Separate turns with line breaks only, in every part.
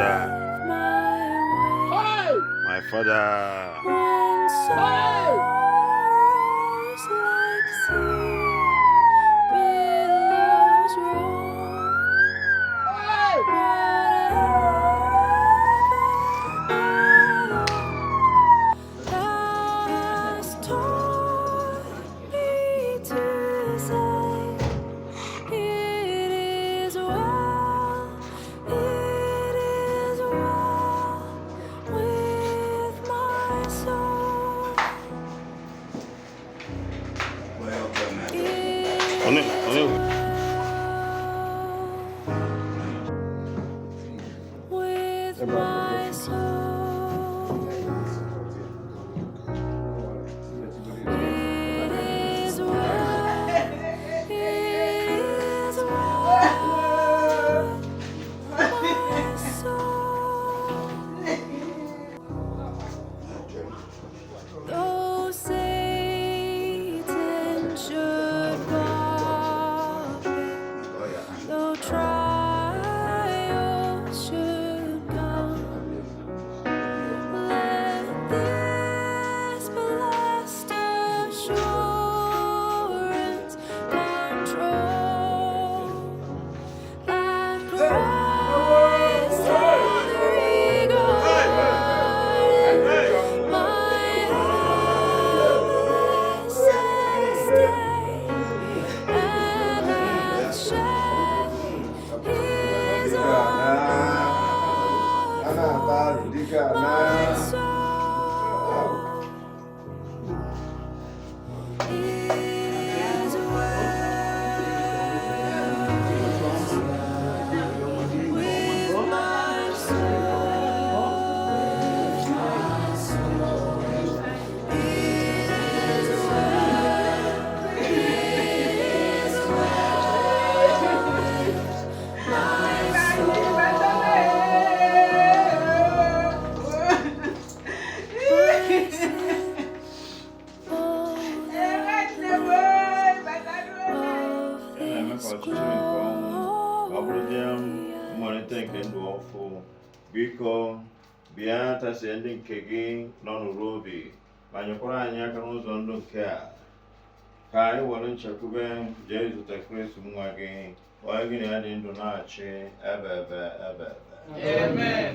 father, my father.
When sorrows like sea billows roll, whatever has taught me to say, it is well with my soul.
Onu.
With my soul, it is well, it is well with my soul. Though Satan should mock it, though trials should come, let this blessed assurance control that Christ hath regarded my helpless estate, and hath shed his own blood for my soul. It is well with my soul. It is well, it is
Biko bịa tasie ndị nke gị nọ n'ụrụ obi ma nyekwara anyị aka n'ụzọ ndụ nke a ka anyị were nchekwube jee zute Kristi nwa gị onye gị na ya dị ndụ na-achị ebe.
Amen.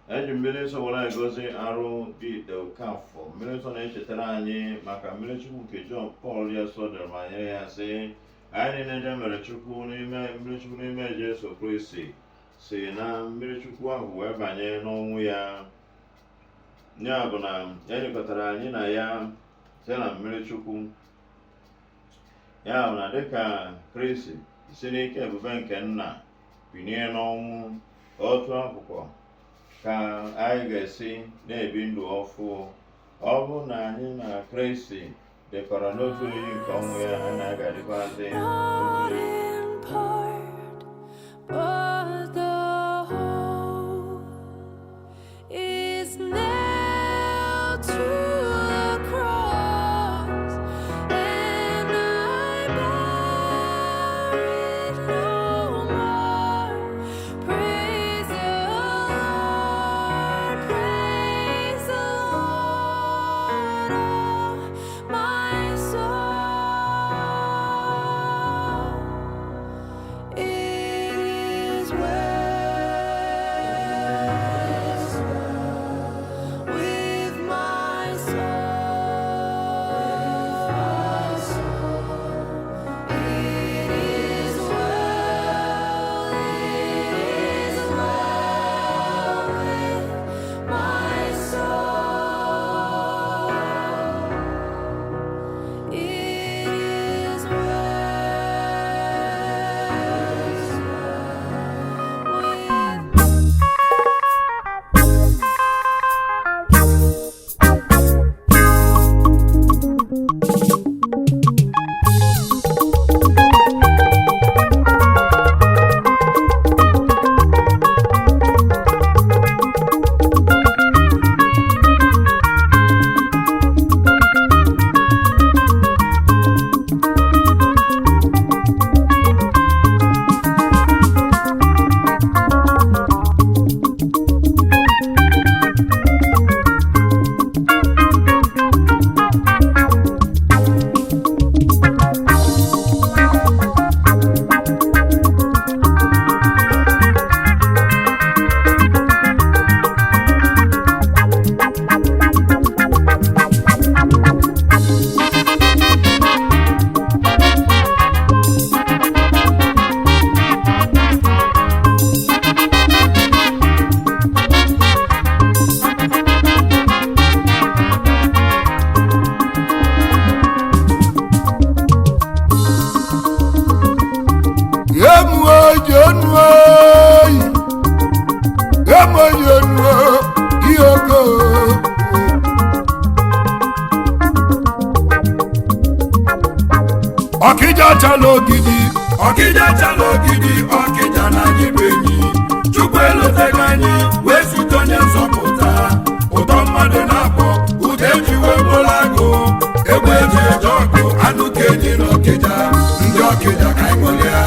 Eji mmiri nsọ were egozi arụ dị ite Okafọ. Mmiri nsọ na-echetara anyị maka mmiri Chukwu nke John Paul ya sọdara ma nyere ya sị, anyị niile mere Chukwu n'ime Jesu Kristi si na mmiri Chukwu ahụ wee banye n'ọnwụ ya. Ya bụ na ya jikọtara anyị na ya site na mmiri Chukwu. Ya bụ na dịka Kristi si n'ike ebube nke Nna binie n'ọnwụ otu akwụkwọ ka anyị ga-esi na-ebi ndụ ọfụ. Ọ bụ na anyị na Kristi dịkọrọ n'otu oyiyi nke ọnwụ ya, anyị na-agadịkwazị
not in part, but the whole is nailed to the cross, and I bear it no more. Praise the Lord, oh my soul.
Ọkịja chala ogidi, ọkịja chala ogidi, ọkịja na anyị bụ enyi. Chukwu elotego anyị wee site onye nzọpụta. Ụtọ mmadụ na-akpọ ude eji wee bụrụ agụ. Egbe eji eje ọgụ anụ ka enyi na ọkịja. Ndị ọkịja ka anyị ṅụrịa.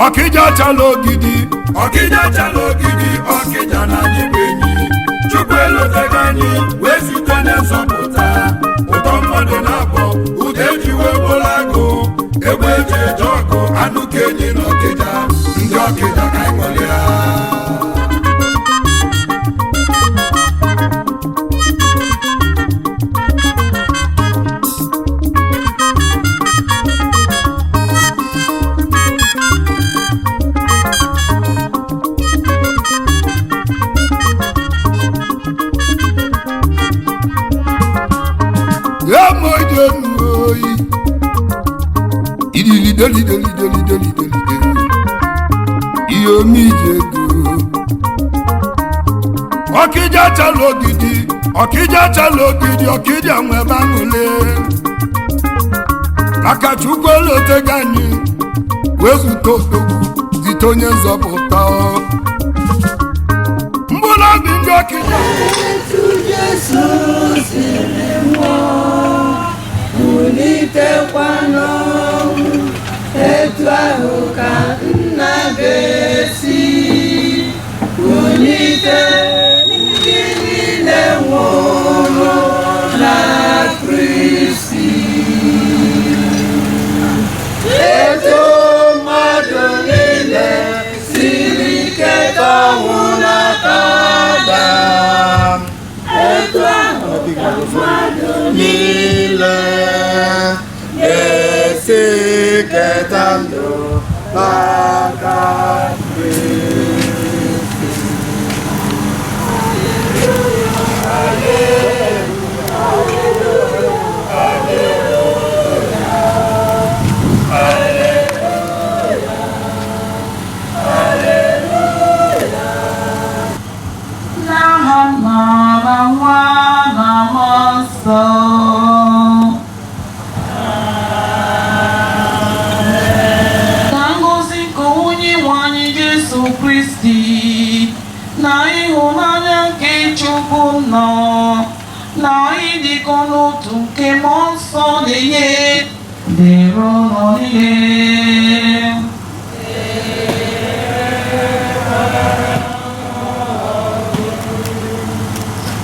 Ọkịja chala ogidi, ọkịja chala ogidi, ọkịja na anyị bụ enyi. Chukwu elotego anyị wee site onye nzọpụta. Ụtọ mmadụ na-akpọ ude eji wee bụrụ agụ. Egbe eji eje ọgụ anụ ka enyi na ọkịja. Ndị ọkịja ka anyị ṅụrịa. Ọkịja chala ogidi, ọkịja chala ogidi, ọkịja nwebe aṅụle. Maka Chukwu elotego anyị wee zute odogwu zite onye nzọpụta. Mkpụrụ obi ndị ọkịja
etu Jesu siri nwụọ wulitekwa n'ọnwụ, etu ahụ ka nna ga-esi wulite ndị niile nwụrụ na Kristi. Etu mmadụ niile siri ike ọnwụ n'aka Adam, etu ahụ ka mmadụ niile ga-esi keta ndụ n'aka Kristi.
Ka ngọzi nke onye nwe anyị Jesu Kristi na ịhụnanya nke Chukwu nọ na ịdịkọ n'otu nke Mmụọ Nsọ na-enye dịrị unu niile.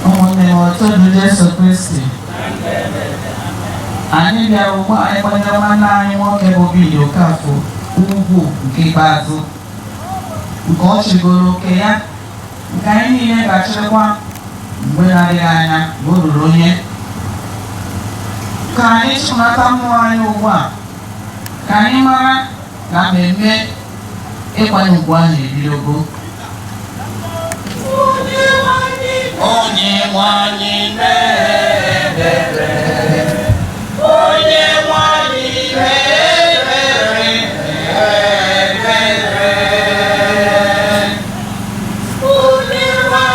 Ụmụnne m otu bụ Jesu Kristi, anyị bịara ugbu a ịkwanyere nwanne anyị nwoke bụ Billy Okafor ugwu nke ikpeazụ nke ọ chịgoro oke ya, nke anyị niile ga-achịkwa mgbe na-adịghị anya ma o ruru onye. Ka anyị chịkọnata mmụọ anyị ugbu a ka anyị mara na mmemme ịkwanye ugwu ahụ ebidogo. Onye nwanyị mere, onye nwanyị mere, onye nwanyị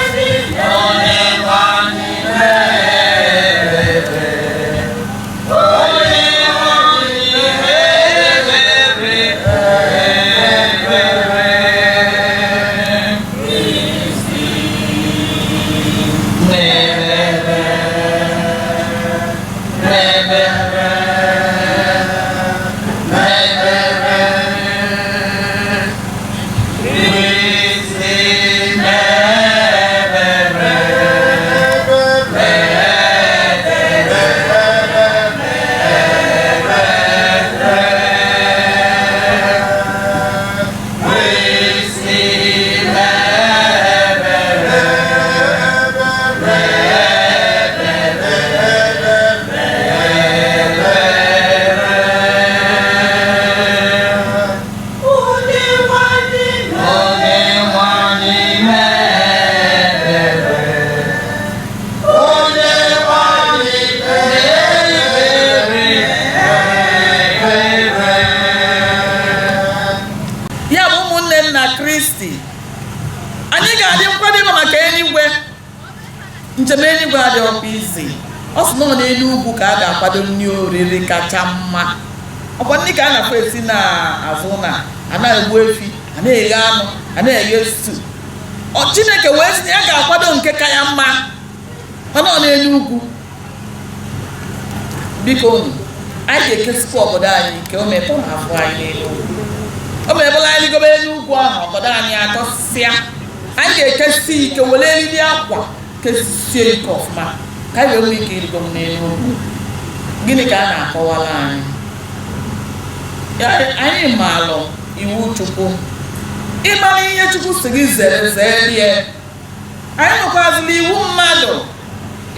ọ sị nọ n'elu ugwu ka a ga-akwado nri oriri kacha mma. Ọkwa ndị ka a na-afụ esi na azụ na a na-egbu efi, a na-eghe anụ, a na-eghe stu. Chineke wee sị na ya ga-akwado nke ka ya mma, ọ nọ n'elu ugwu. Biko unu, anyị ga-ekesikwa obodo anyị nke o mepụ n'afọ anyị n'elu ugwu. O mebụla anyị ligobe elu ugwu ahụ, obodo anyị atọsịa. Anyị ga-ekesi ike were eriri akwa kesisie ike ọfụma ka anyị wee nwee ike irigo n'elu ugwu. Gịnị ka a na-akọwara anyị? Anyị maalụ iwu Chukwu. Ịmara ihe Chukwu si gị zere rie. Anyị nwekwazịla iwu mmadụ.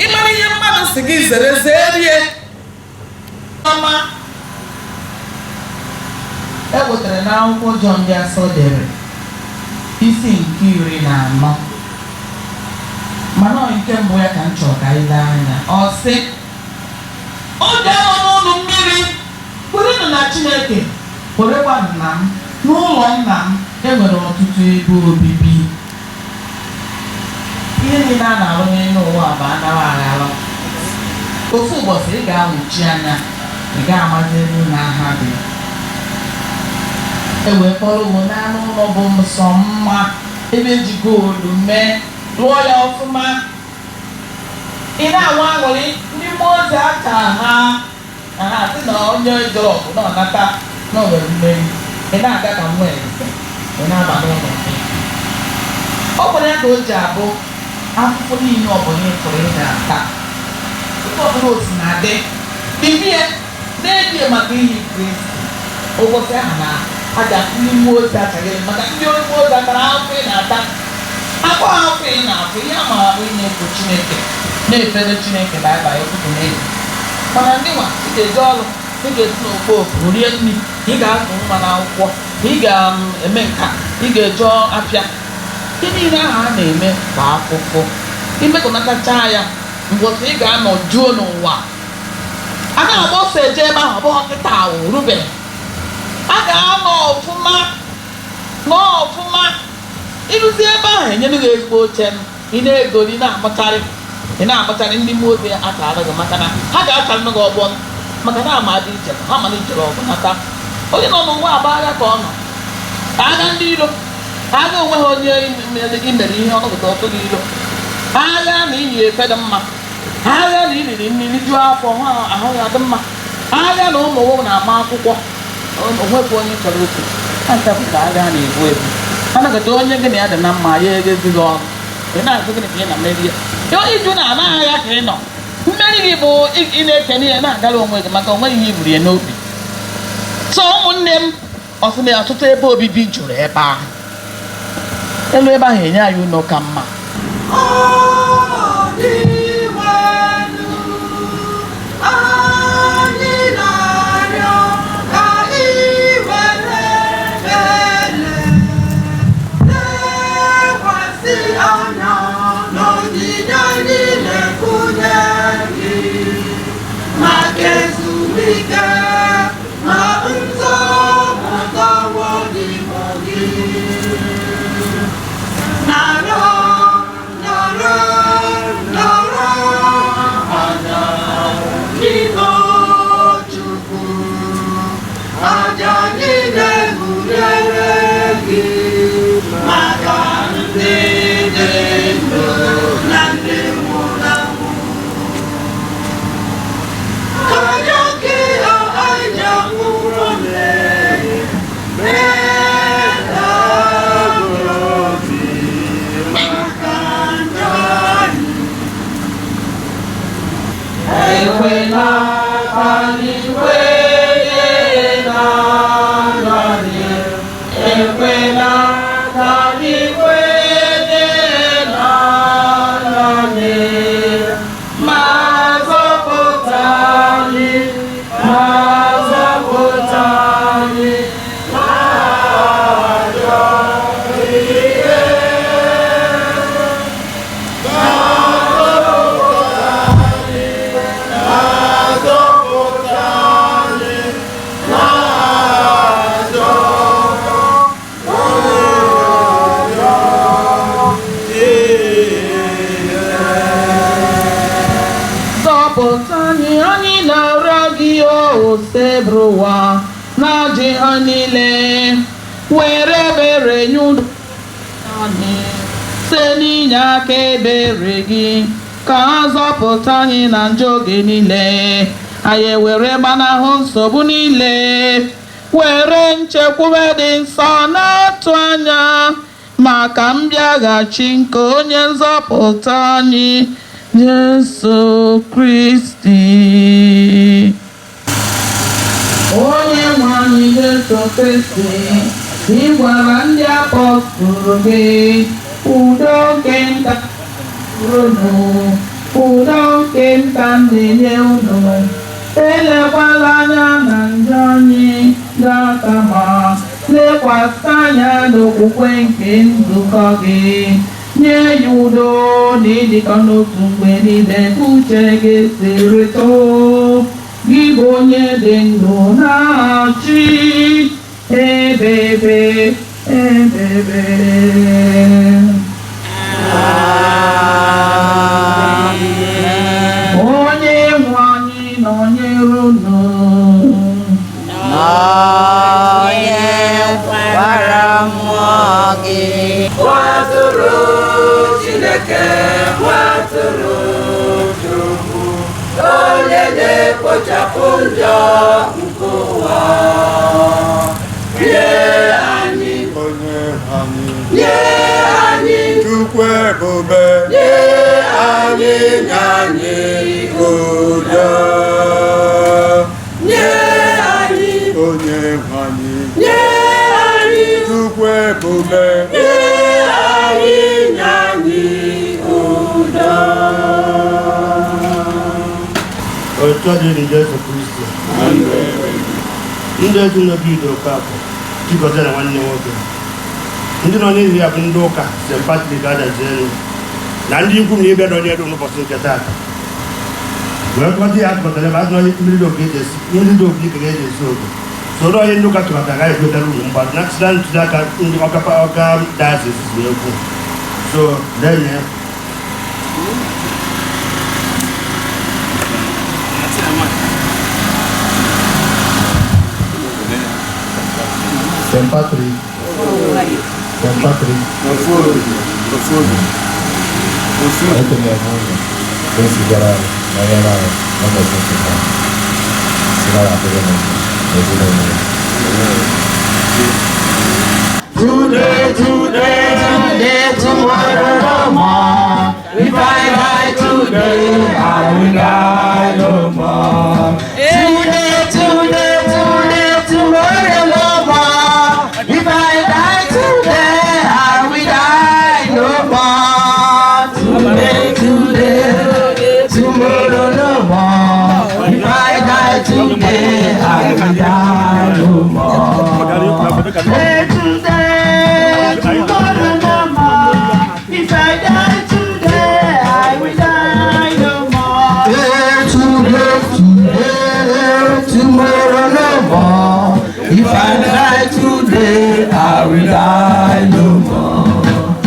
Ịmara ihe mmadụ si gị zere rie. Ọma ewetara n'akwụkwọ Jọn ndị Asọ dere isi nke 14, mana nke mbụ ya ka m chọrọ ka anyị lee anya. Ọ sị, oge nọ n'ụlọ mmiri kwerenụ na Chineke, kwerekwanụ na m. N'ụlọ Nna m enwere ọtụtụ ebe obibi. Ihe niile a na-arụ n'elu ụwa bụ anaghị aghara. Ofu ụbọchị ị ga-anwụchi anya, ị ga-amazi elu na aha dị. Ewekọrọ ụmụ n'anụ ụlọ bụ nsọ mma, ebe ji goolu mee, lụọ ya ọfụma. Ị na-anwa aṅụrị, ndị mmụọ ozi aka ha sị na onye jọrọ ọgụ na ọnata na o nwere mmeri. Ị na-aga ka m nwere nke, ị na-aba n'ụlọ gị. Ọ bụrụ ya ka o ji abụ afụfụ niile ọbụla ị tụrụ ị ga-ata. Tupu ọbụla otu na-adị, bibie na-ebie maka ihe Kristi. Ụbọchị ahụ na aja ndị mmụọ ozi akaghị maka ndị mmụọ ozi akara afọ ị na-ata. Akwa afọ ị na-afụ ihe a maara bụ ị na-efe Chineke, na-efere Chineke baịbụl ụtụtụ n'ehihie. Mana ndị nwa ị ga-eje ọrụ, ị ga-esi n'ofe ofu rie nri, ị ga-azụ nwa n'akwụkwọ, ị ga-eme nka, ị ga-eje apịa. Ihe niile ahụ a na-eme bụ afụfụ. Imekọnatacha ya, mbọsị ị ga-anọ juo n'ụwa. A ga-agba ọsọ eje ebe ahụ, ọ bụghị nkịta ahụ rube. A ga-anọ ọfụma. Ịrụzi ebe ahụ enyere gị ezigbo oche, ị na-egori, ị na-amụtarị ndị mmụọ ozi akara gị maka na ha ga-akarị gị ọgbọ maka na ama dị iche ha mana ijere ọgụ nata. Onye nọ n'ụwa agba agha ka ọ nọ. Agha ndị iro, agha onwe ha onye imere ihe ọnọdụ ọtụ gị iro. Agha na iyi efe dị mma. Agha na iriri mmiri juo afọ ahụ ya dị mma. Agha na ụmụ nwoke na-ama akwụkwọ. Onwekwa onye chọrọ otu. Ha nchapụta agha na-ebu ebu. Anagata onye gị na ya dị na mma ya egezighị ọrụ. Ị na-azụ gịnị ka ị na-mmeri ya. Iju na anaghị agha ka ị nọ. Mmeri gị bụ ị na-eche n'ihe na-agara onwe gị maka onwe ihe iburu ya n'obi. So ụmụnne m, ọsịna ọtụtụ ebe obibi juru ebe ahụ. Elu ebe ahụ enye anyị ụlọ ka mma. zọpụta anyị na-arịọ gị osebụrụwa na-ajị ha niile were ebere nye udo anyị site n'inye aka ebere gị ka ha zọpụta anyị na njọ oge niile anyị ewere gbanahụ nsogbu niile were nchekwube dị nsọ na-atụ anya maka mbịaghachi nke onye nzọpụta anyị Jesu Kristi. Onye nwe anyị Jesu Kristi, ị gwara ndị apọstụlụ gị udo nke nta unu, udo nke nta na-enye unu, elekwala anya na njọ anyị ga-aka ma lekwasị anya n'okwukwe nke nzukọ gị. Nye ya udo na ịdịkọ n'otu mgbe niile uche gị siri too gị bụ onye dị ndụ na-achị ebebe ebebe. Onye nwe anyị nọnyere unu.
Nwatụrụ Chineke, nwatụrụ Chukwu, onye na-ekpochapụ njọ nke ụwa. Nye anyị, nye anyị Chukwu ebube, nye anyị udo. Nye anyị, onye anyị, nye anyị Chukwu ebube, nye anyị udo.
Otu dị Jesu Kristi. Ndị ezinụlọ Ido Okafọ, Chigozie na nwanne nwoke. Ndị nọ n'ihi ya bụ ndị ụka St. Patrick Adazielu na ndị ikwu na ibe nọ n'elu n'ụbọchị nke taata. Wee kọta ya akpọtara ebe azụ mmiri dị oke eji esi ogo. Soro onye ndị ụka tụmaka agaghị ekwetara uru mgbado na site ntuli aka ndị ọka diocese wee kwu. So denye
St. Patrick. St. Patrick.
Today, tomorrow no more. If I die today, I will die no more. Today, tomorrow no more. If I die today, I will die no more. Today, tomorrow no more. If I die today, I will die no more. Today, tomorrow no more. If I die today, I will die no more. Today, tomorrow no more. If I die today, I will die no more.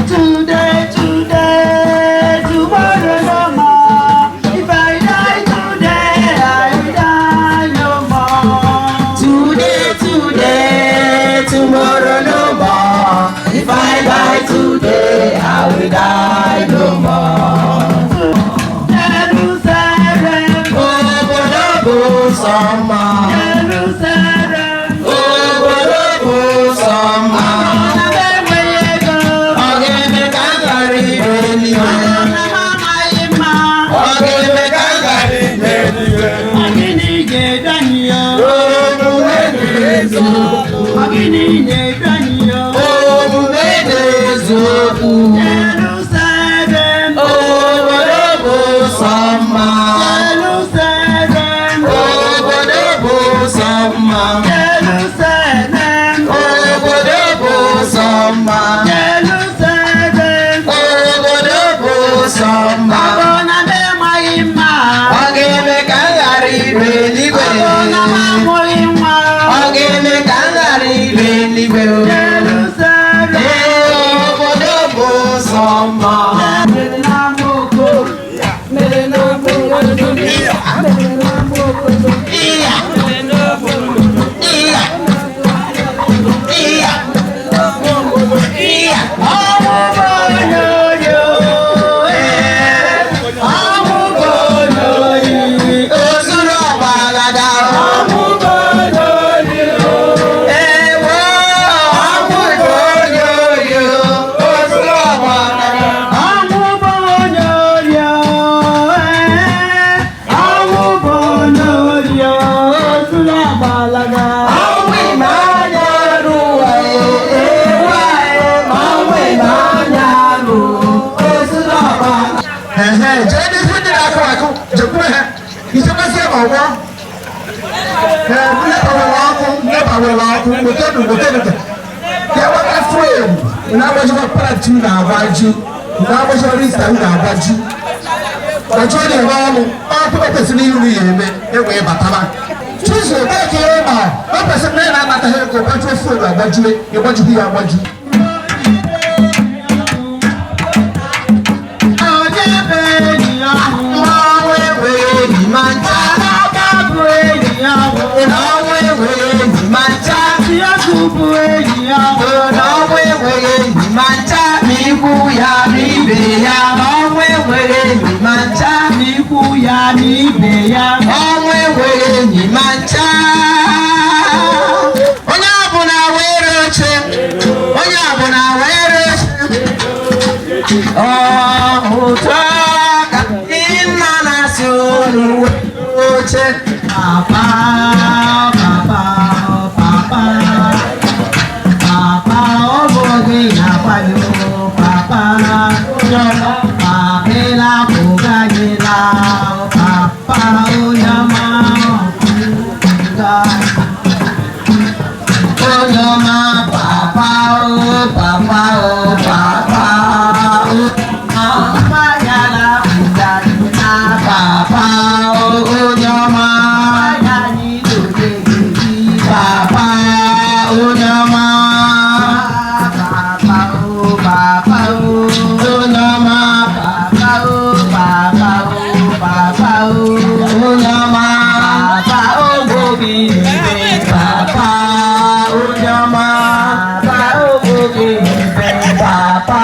Today, tomorrow no more. If I die today, I will die no more. Today, tomorrow no more. If I die today, I will die no more. Jerusalem, Obodobo Sama. Jerusalem, Obodobo Sama. Ogeme kangari beliwe. Ogeme kangari beliwe. Agini ge danyo. Omume gezo. Agini ge danyo. Omume gezo. Jerusalem, Obodobo Sama. Jerusalem, Obodobo Sama. Jerusalem, Obodobo Sama. Jerusalem, Obodobo Sama. Abona be maima. Ogeme kangari beliwe. Abona mamoima. Ogeme kangari beliwe. Jerusalem, Obodobo Sama. Mere na moko. ìṣẹ́kẹ́sẹ́ ọ̀wọ́ nebawela ọkụ gotedu kewata frem na-agbajikwa parati na-agbaju na-agbajikwa rista na-agbaju ọjọ́ ní ẹ̀rọ ọmọ ọkùnrin pèsè ní ìlú yẹn mẹ́ ẹ̀wọ̀ ẹ̀ bàtàbà tíṣù bẹ́ẹ̀ kí ẹ mà ọ pèsè ní ẹ̀rọ àgbàtà ẹ̀ kò gbájú fóònù àgbájú ìgbájú bí àgbájú. ọjọ́ bẹ́ẹ̀ ni àwọn wẹ́wẹ́ ni máa ń ta bábú ènìyàn àwọn wẹ́wẹ́ ni máa ń ta tí ó kúkú ènìyàn àwọn wẹ́wẹ́ ni máa ń ta mi kú ya mi bè ya àwọn wẹ́wẹ́ ni máa ń ta mi kú ya mi bè ya àwọn wẹ́wẹ́ ni máa ń ta. onye ọbụla were oche onye ọbụla were oche ụtọ ka nna na-asị olu oche papa papa papa papa ọ bụ oge na-akwado papa papela pụganyela papa onye ọma onye ọma papa o papa o papa o papa yala pụganyela papa o onye ọma papa onye ọma papa o papa o onye ọma papa o papa o papa o onye ọma papa o gobi ibe papa onye ọma papa o gobi ibe papa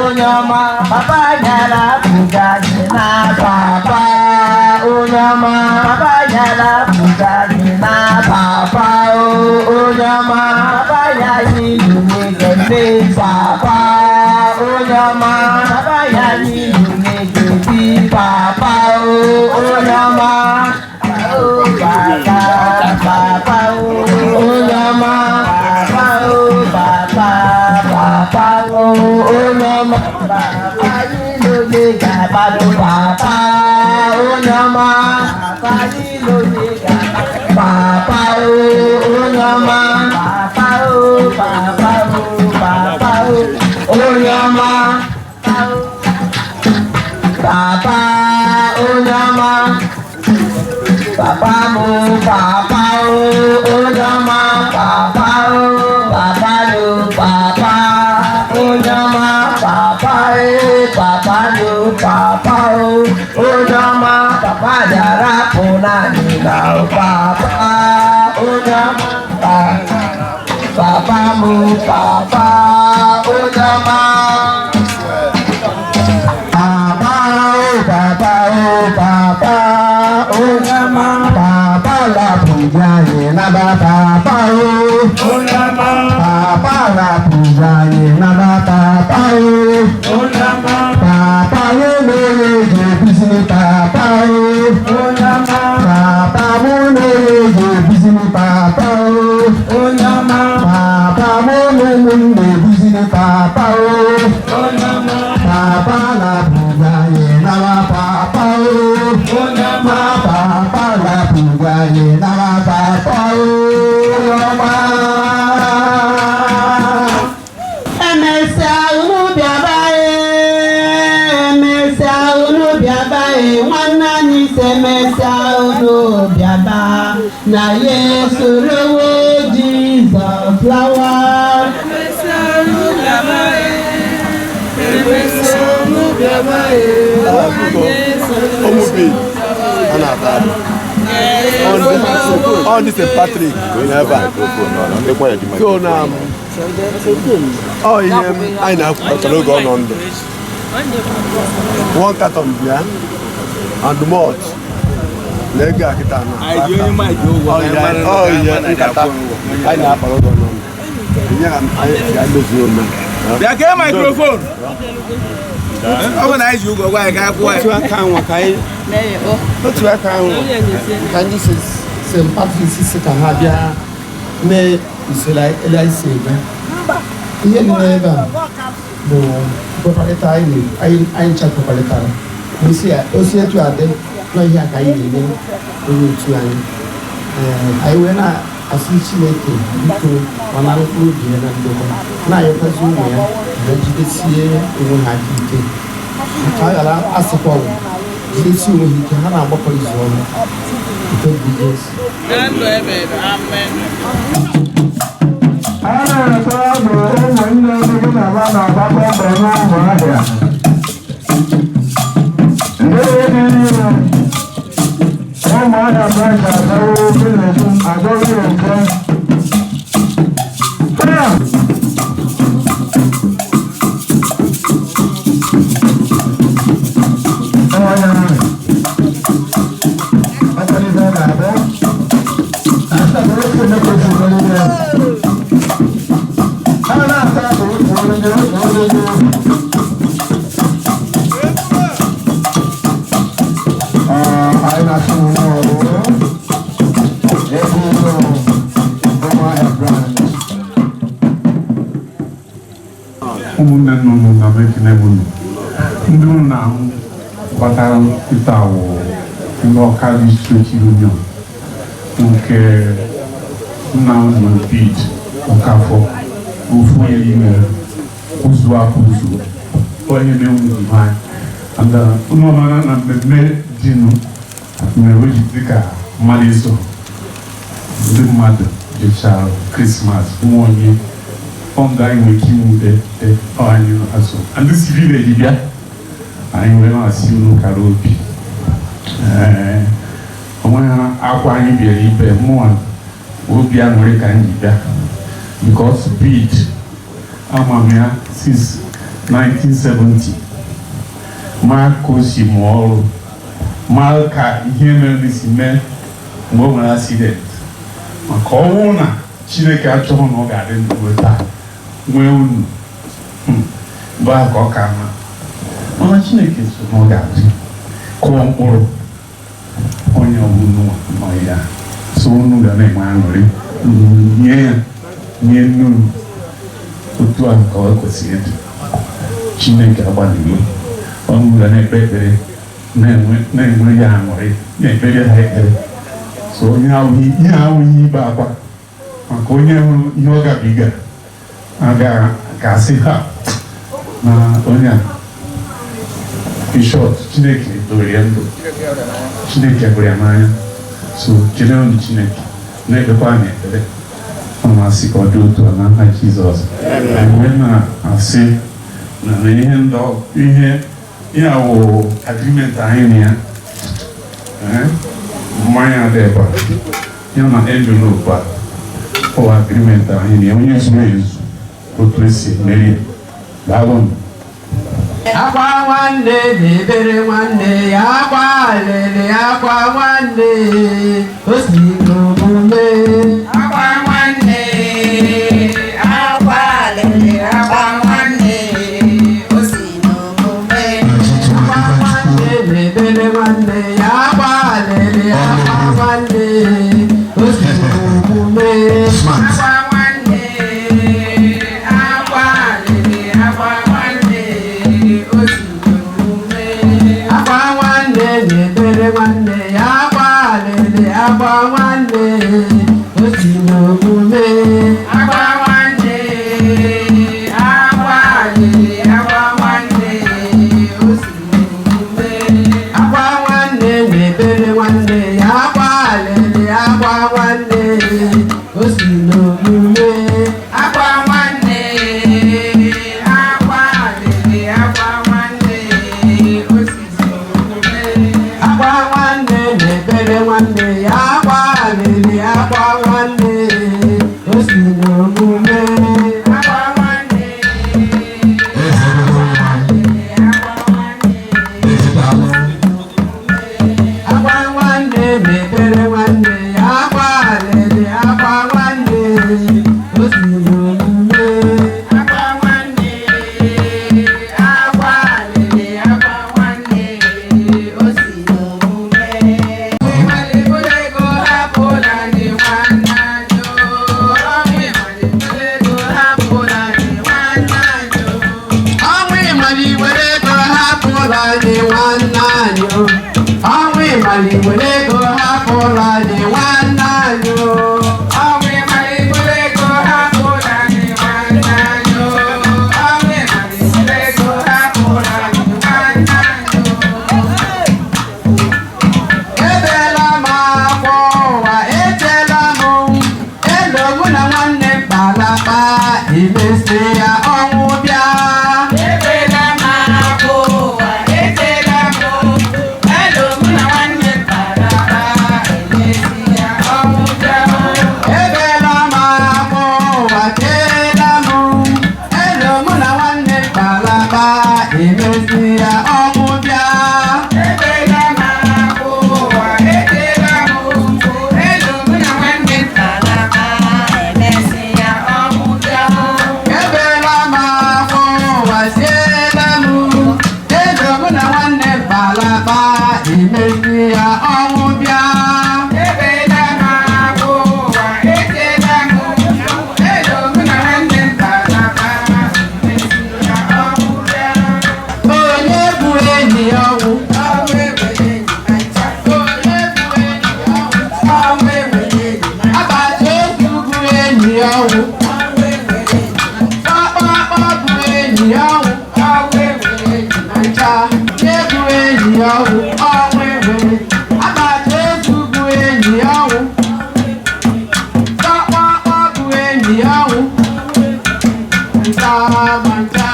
onye ọma papa nyara bugatti na papa onye ọma papa nyara bugatti na papa onye ọma papa yayi lumegebe papa onye ọma papa yayi lumegebi papa onye ọma papa papa onye ọma papa papa papa onye ọma papa yilole gabado papa onye ọma papa yilole gabado papa onye ọma papa papa papa onye ọma papa onye ọma papa mo papa onye ọma papa papa lo papa onye ọma papa papa lo papa onye ọma papa dara pụna nila papa onye ọma papa mo papa onye ọma papa papa onye ọma papa la pụjanye naba papa onye ọma papa la pụjanye naba papa onye ọma papa mụ na-eji ebizini papa onye ọma papa mụ na-eji ebizini papa onye ọma papa mụ na-emu na-ebizini papa onye ọma papa la pụjanye naba papa onye ọma papa la pụjanye naba papa onye ọma. Emesịa unu bịaba emesịa unu bịaba nwanne anyị si emesịa unu bịaba na ya esorowo Jizọs lawa. Emesịa unu bịaba emesịa unu bịaba
on this St. Patrick never. So now, oh yeah, I know. I'm going on. One carton beer and malt. Lega kita na. Oh yeah, kata. I know apa lo on. Yeah, I lose you man.
Dia ke microphone. Organize you go why ga go.
Tu akan wa kai. Tu akan wa. Kan this is St. Patrick sisi ka ha bia me isela elise be. Iye ni eba. Bo proprietary ni ai chat proprietary. Ni sia o sia tu ade n'ọhịa ka anyị na-enye onye otu anyị anyị wee na-asị Chineke biko ọ na mkpụrụ obi ya na ndokwa na-ayọkwazi ụmụ ya na jidesie onwe ha ike ka a ghara asịkwa ọgwụ jidesie onwe ha ike ha na-agbakọ izu ọnụ nke bụ Jesu.
A na-ata abụ ụmụnne ndị na ba na-agbakọ mbọ n'ahụ ahịa ndị dị n'iru ụmụahịa branch agawo biletu agọghị nke
ụmụnne nnụnụ na mekene bụ ndị ụlọ na-ahụ gbasara ịta awụ ndị Ọka District Union nke nna ụlọ bid Ọkafọ ofu onye ime ụzụ apụ ụzụ onye na-enwe anyị and ụlọ mara na mmemme dịnụ mere o ji dịka mmadụ iso ndị mmadụ jechara Krismas nwa onye ọga anyị nwere ike inwute anyị azụ ndị sivil ejibịa anyị nwere na-asị unu kara obi onwe ha akwa anyị bịara ibe mụnwa obi a nwere ka anyị bịa because bid ama m ya since 1970 ma ka o si mụọ ọrụ ma ka ihe mere si mee mgbe o nwere accident maka ọnwụ na Chineke achọghị na ọ ga-adị ndụ taa nwee unu bụ aka ọ ka mma mana Chineke so na ọ ga-adị kụọ mkpụrụ onye ọbụla nọ ya so unu ga na-enwe aṅụrị nye ya nye nnụnụ otu ahụ ka ọ kwesịrị ịdị. Chineke agbalịgo ọnụ ga na-ekpe ekpere na-enwe ya aṅụrị na-ekpere ha ekpere so onye ihe ahụghị ibe akwa maka onye hụrụ ihe ọ gabiga ga-asị ha na onye a bishọp Chineke dowere ya ndụ Chineke hụrụ ya n'anya so chenenụ Chineke na-ekpekwa anyị ekpere ọ na-asị ka ọ dị otu a n'aha Jizọs wee na-asị na ihe awụ agrimenti anyị na ya mmanya dị ebe ya na envelopu a ụwa agrimenti anyị na ya onye zuru ezu otu esi emeri daalụ.
Akwa nwanne na-ebere nwanne ya akwa alele akwa nwanne o si n'omume akwa nwanne akwa alele akwa nwanne o si n'omume akwa nwanne na-ebere nwanne ya akwa alele akwa nwanne o si n'omume akwa nwanne akwa alele akwa nwanne akwa nwanne na-ebere nwanne ya akwa alele akwa nwanne o si n'omume akwa nwanne akwa alele akwa nwanne o si n'omume akwa nwanne na-ebere nwanne ya akwa alele akwa nwanne o si n'omume akwa nwanne akwa alele akwa nwanne o si n'omume akwa nwanne na-ebere nwanne ya akwa alele akwa nwanne o si n'omume akwa nwanne akwa nwanne na-ebere nwanne ya akwa alele akwa nwanne o si n'omume akwa nwanne akwa alele akwa nwanne o si n'omume ego hapụla anyị nwanne anyị ọnwụ ịmara iburu ego hapụla anyị nwanne anyị ọnwụ ịmara iburu ego hapụla anyị nwanne anyị ebeela m akwa ụwa echela m elu mụ na nwanne mkpalakpa imesi ya ọnwụ bịa ebeela m akwa ụwa echela m elu mụ na nwanne mkpalakpa imesi ya ọnwụ bịa ebeela m akwa ụwa echela m elu mụ na nwanne mkpalakpa imesi ya ọnwụ bịa ebeela m akwa ụwa echela m elu mụ na nwanne mkpalakpa imesi ya ọnwụ bịa ebeela m akwa ụwa siela m elu mụ na nwanne mkpalakpa imesi ya ọnwụ bịa ebeela m akwa ụwa echela m elu mụ na nwanne mkpalakpa imesi ya ọnwụ bịa onye bụ enyi ya ọnwụ ọnwụ ewere enyi ma ncha onye bụ enyi ya ọnwụ ọnwụ ewere enyi ma ncha agbata obi bụ enyi ya ọnwụ ọnwụ ewere enyi ma ncha ọkpọkpọ bụ enyi ya ọnwụ ọnwụ ewere enyi ma ncha onye bụ enyi ya ọnwụ ọnwụ ewere agbata obi bụ enyi ya ọnwụ ọkpọkpọ bụ enyi ya ọnwụ ncha ma ncha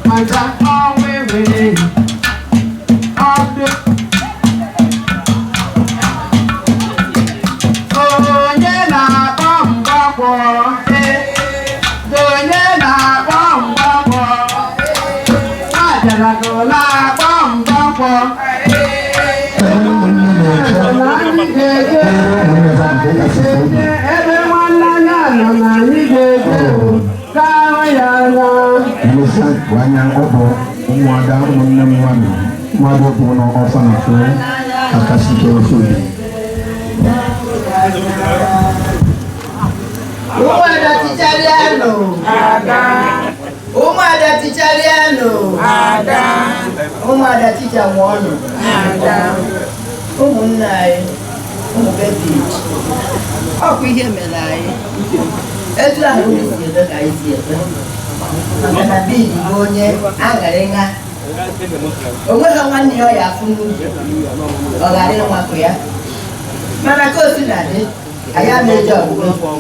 ma ncha ọnwụ ewere enyi ọdụ onye na-akpọ mgbọkwọ onye na-akpọ mgbọkwọ ajaragola akpọ mgbọkwọ ebe nwanne anya nọ na anyị ga-eje ka ahụ ya anya
wanya ọbụ ụmụada ụmụnne m nwanne mmadụ bụ na ọfa na fụ akasike ofe obi
ụmụada ticharianụ ụmụada ticharianụ ụmụada ticha nwụọnụ ụmụnne anyị ụmụ bebi ọkwa ihe mere anyị etu ahụ unu si ebe ka anyị si ebe maka na bidi bụ onye aṅarịṅa onweghị nwanne ya ọ ya afụ n'ubi ọ ghara ịnwakọ ya mana ka o si na dị anyị ama-eji ọgwụgwọ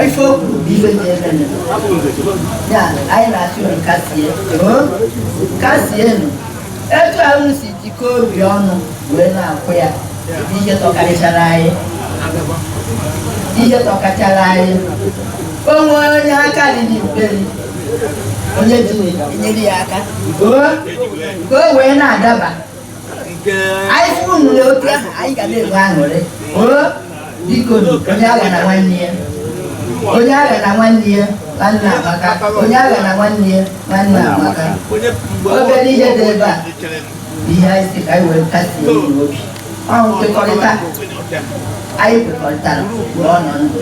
ife o kwuru bụ ife dị ebe ya anyị na-asị unu kasienụ etu ahụ unu si jikọọ obi ọnụ wee na-akwụ ya bụ ihe tọkarịchara anyị ihe tọkachara anyị onwe onye aka riri mperi onye ji enyere ya aka ka o wee na-adaba anyị fụ unu n'otu ahụ anyị ga na-enwe aṅụrị biko onye agha na nwanne ya onye agha na nwanne ya nwanne amaka onye agha na nwanne ya nwanne amaka obere ihe dị ebe a ihe anyị si ka anyị wee kasie obi ọhụ kwekọrịta anyị kwekọrịtara mgbe ọ nọ ndụ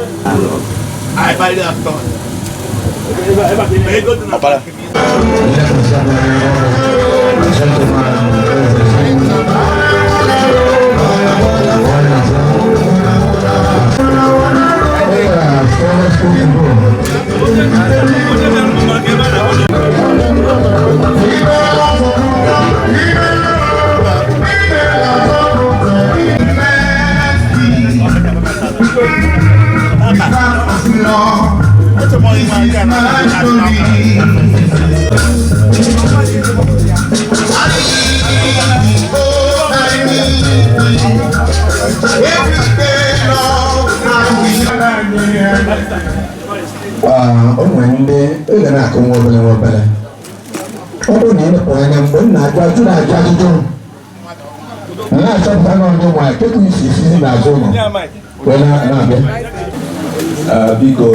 o nwere ndị oge na-akụ nwa obere nwa obere ọ bụrụ na ịlepụ anya mgbe m na-ajụ ajụjụ na-achọpụta na ọdụ nwa ketu isi isizi n'azụ ụlọ wee na-abịa
biko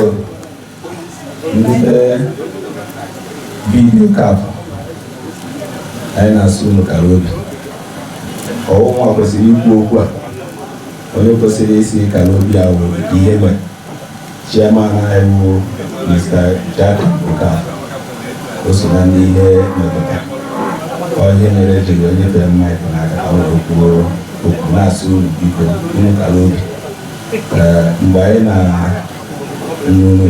ndị vidiyo kap anyị na-asụ ụlọ kara obi ọwụwa kwesịrị ikwu okwu a onye kwesịrị isi kara obi ahụ ihe mere chairman anyị bụ Mr. Jack Okafor o so na ndị ihe metụta ọ ihe mere ejiri onye fere mmaịkụ n'aka ka ọ wee kwuo okwu na-asị unu biko unu kara obi mgbe anyị na-nnụnụ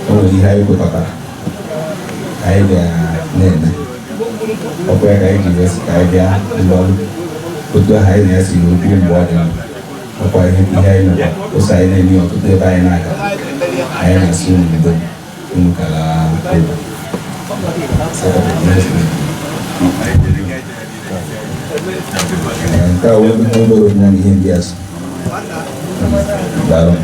o nwere ihe anyị kwekọtara anyị ga-na-eme ọkwa ya ka anyị ji wesi ka anyị bịa mgbe otu ahụ anyị na-esi n'okwu mgbe ọ dị ndụ ọkwa ihe anyị mekwa ụsọ anyị na-eme ọtụtụ ebe anyị na-aga anyị na-asị unu ndo unu kara obi nke a wee obere onye ihe ndị a so daalụ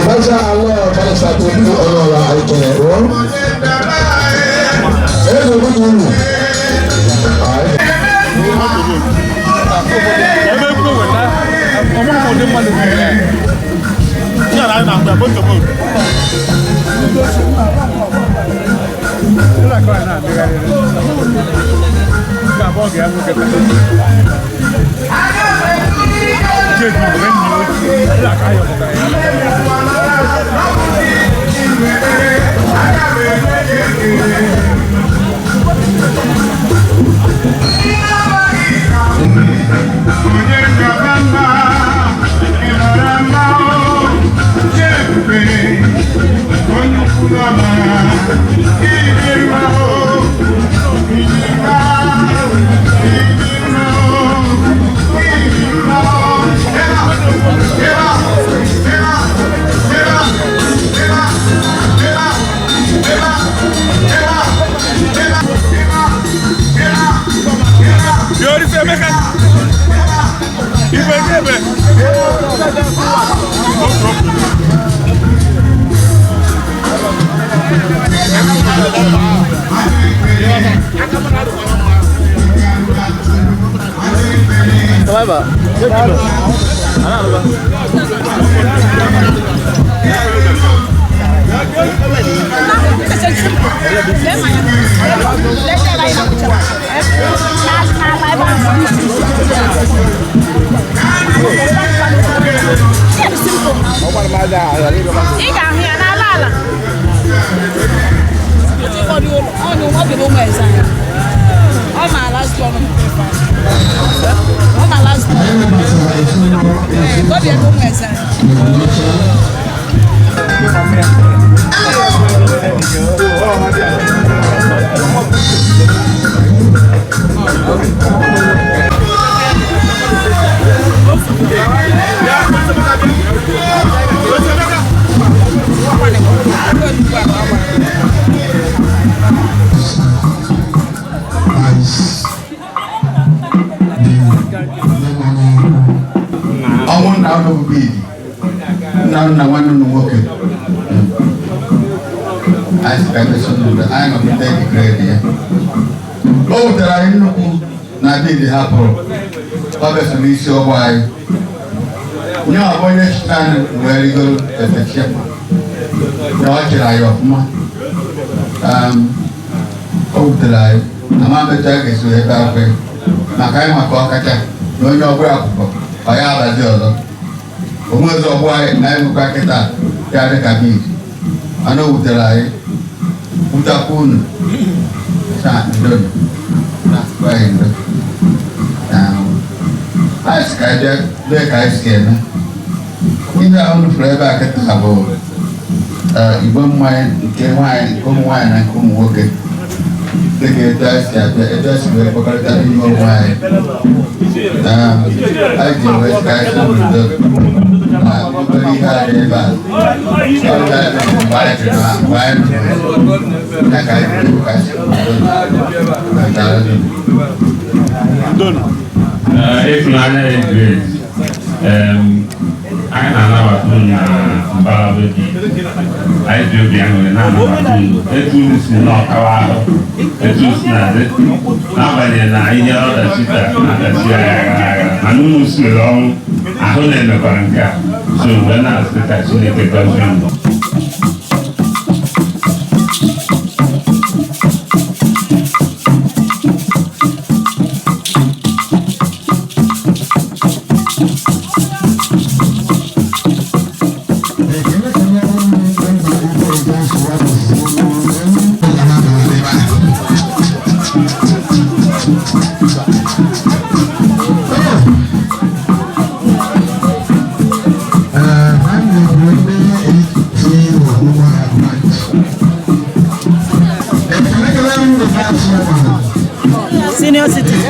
Masha Allah, pada satu itu orang hari kene, oh. Dulu. Isi ọgba anyị nye ọbụnye chitan wee rigoro efechia na ọ chịrị anyị ọfụma o wutere anyị na ma mmetụ a ga-esi ebe akwe maka anyị maka ọkacha na onye ọbụla akwụkwọ ọ ya abazi ọzọ onwezi ọgbụ anyị na anyị nwekwa kịta ya dị ka bid mana o wutere anyị wutakwa unu sa ndo na akụkọ anyị ndo Ais kaja dia kais kena. Ini aku nufreba kata abo. Ibu main, kemain, kemain, aku mau ke. Dekat siapa? Itu sebagai pekerjaan ibu main. Aja wes kais untuk. Beri hari bal. Kalau dah balik ke rumah, main. Nak kais itu kais. Don.
Ịfụnanya ya Grace, anyị na-anabata unu na mbara be dị anyị dị obi aṅụrị na-anabata unu etu unu si n'ọkawa ahụ etu si na-adị n'agbanyeghị na ihe ọdachi taa na-adachi agha mana unu siri ọnwụ ahụ na-emekwara nke a so mgbe na-asị ka Chineke gọzie unu.
senior citizen.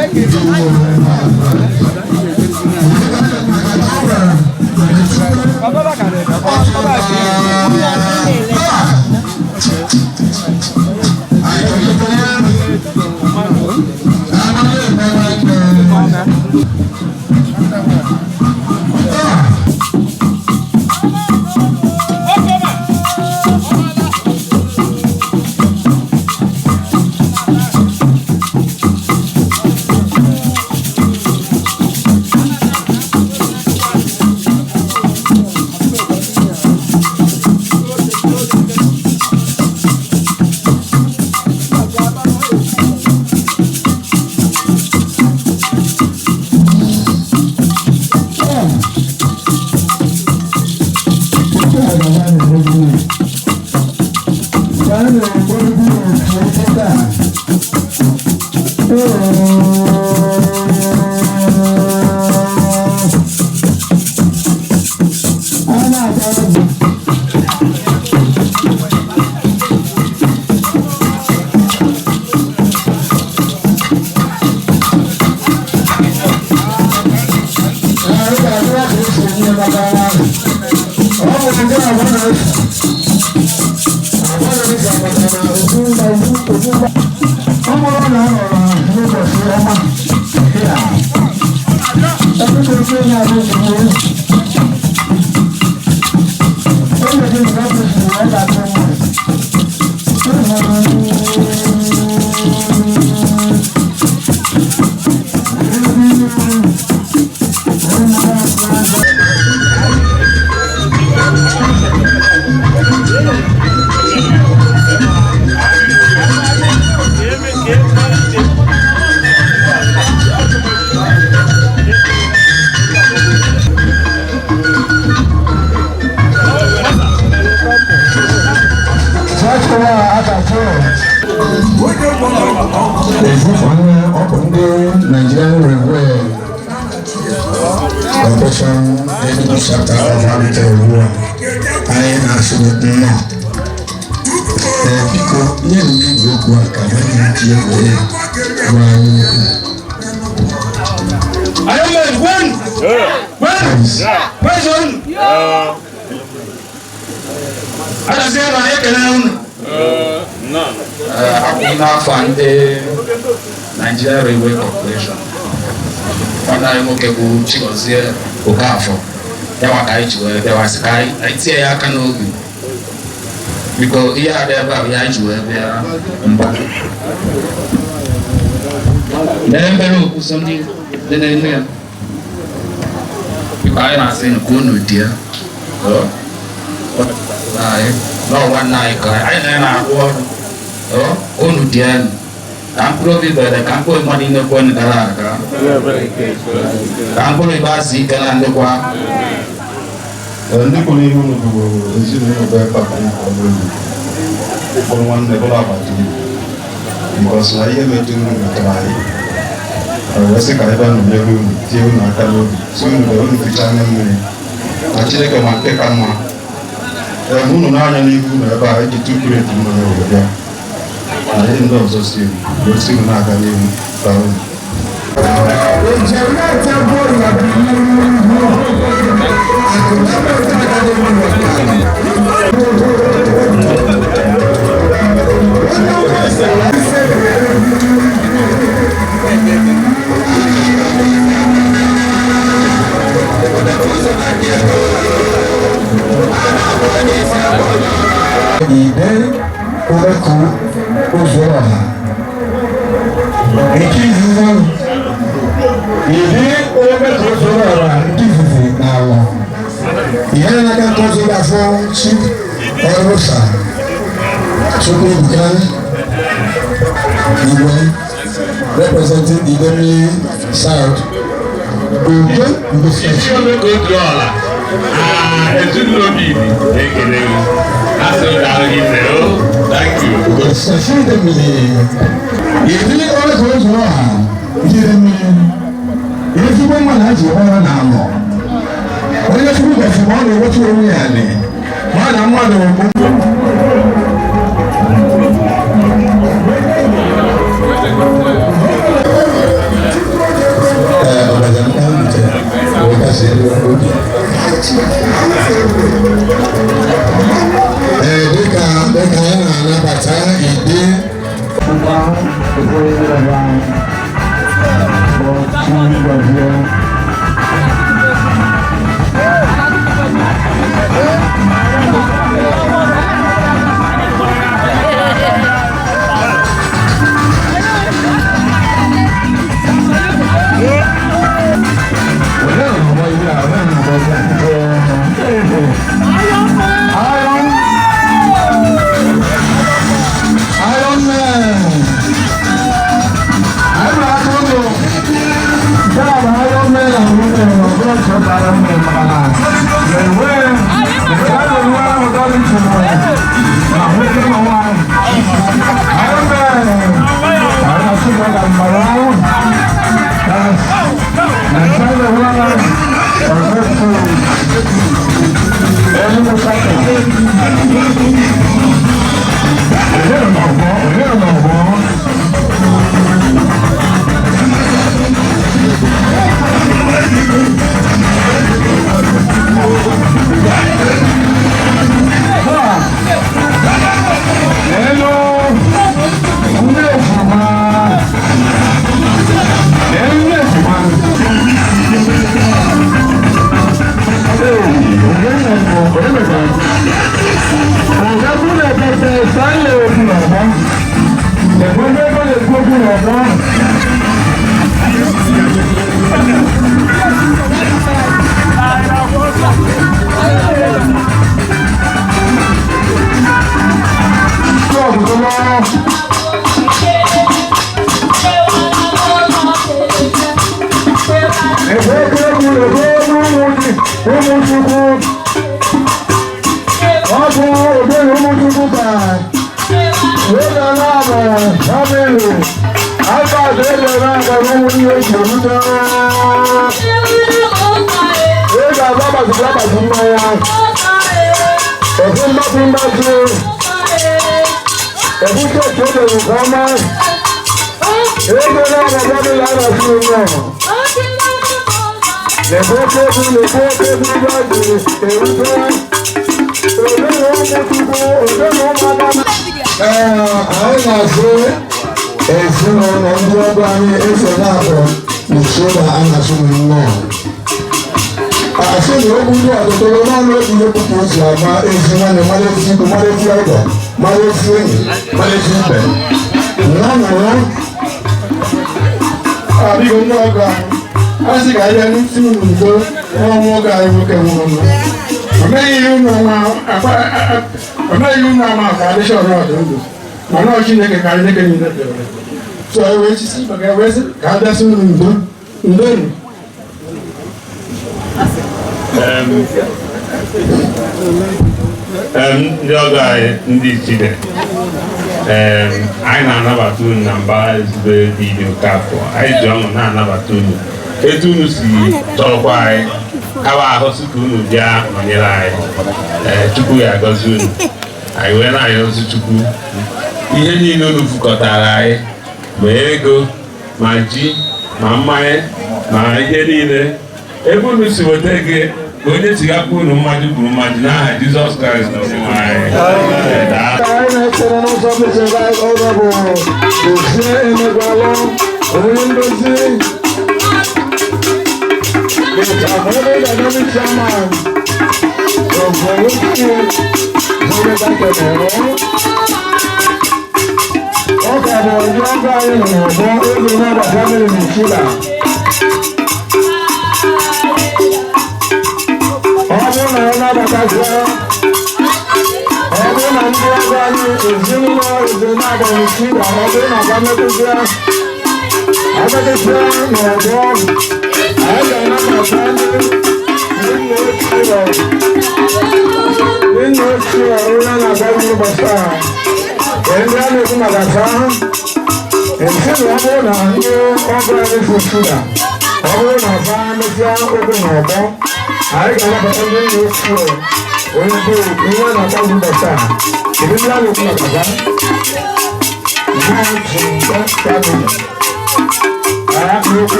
Nigerian Railway Corporation chapter of Hamilton War. I actually not. Because you need to work and you need I am one. I said I can Akuna Fande Nigeria Railway Corporation. Fanda Mokebu Chigozie Okafo. Yawa Kaichwe, Yawa Sky, I see a canoe. Because here there are Yajwe, there are Nemberu, something, the name. You can't say Kunu, dear. No one night, I never Onu dian, kampung itu ada kampung mana ini pun negara, kampung itu masih kan ada kuah. Ini pun ini pun itu, ini pun berapa pun pun negara apa tu? Because saya mencuri negara. Wasi kaitan menjadi tiada nak kalau semua orang fikirnya ni, macam ke mana kamu? Munu nanya ni pun apa itu kulit mana orang. I didn't know so soon. You're still not going to found. Representing the Demi South. Thank you. aja mkpa nche wekasị obi dịka anyị na-anabata ide
ndị ọgọ anyị ndị Chile anyị na-anabata unu na mbara ezigbo dị Okafọ anyị ji ọṅụ na-anabata unu etu unu si chọrọkwa anyị kawa ahụsị ka unu bịa nọnyere anyị Chukwu ya agọzi unu anyị wee na-ayọzi Chukwu ihe niile unu fukọtara anyị ma ego ma ji ma mmanya ma ihe niile ebe unu si weta gị onye chigakwa unu mmadụ kwuru mmadụ n'aha Jizọs Kraịst na Onyenwe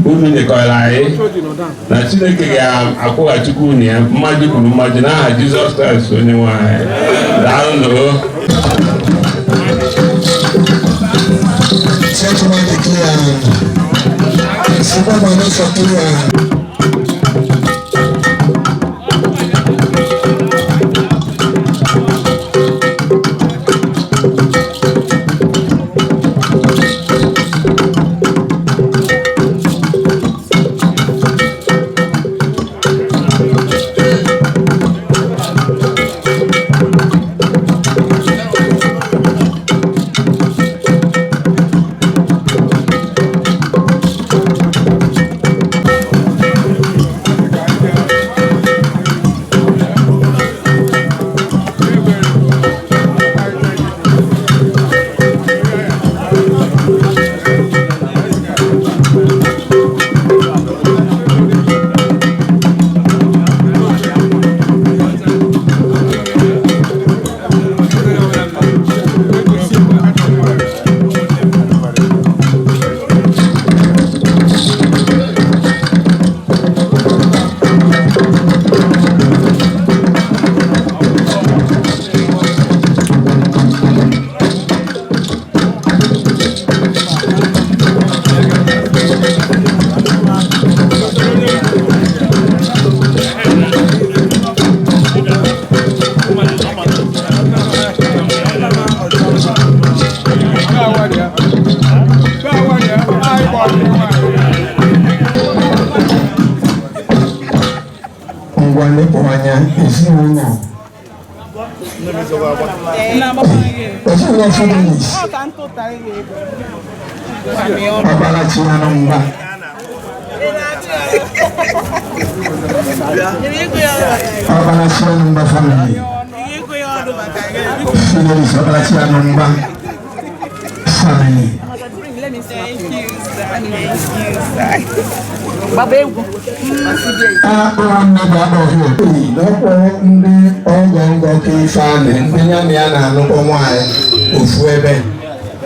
unu nyekọrọ anyị na Chineke ga-akwụghachikwa unu ya mmadụ kwuru mmadụ n'aha Jizọs Kraịst onye nwe anyị. Daalụ.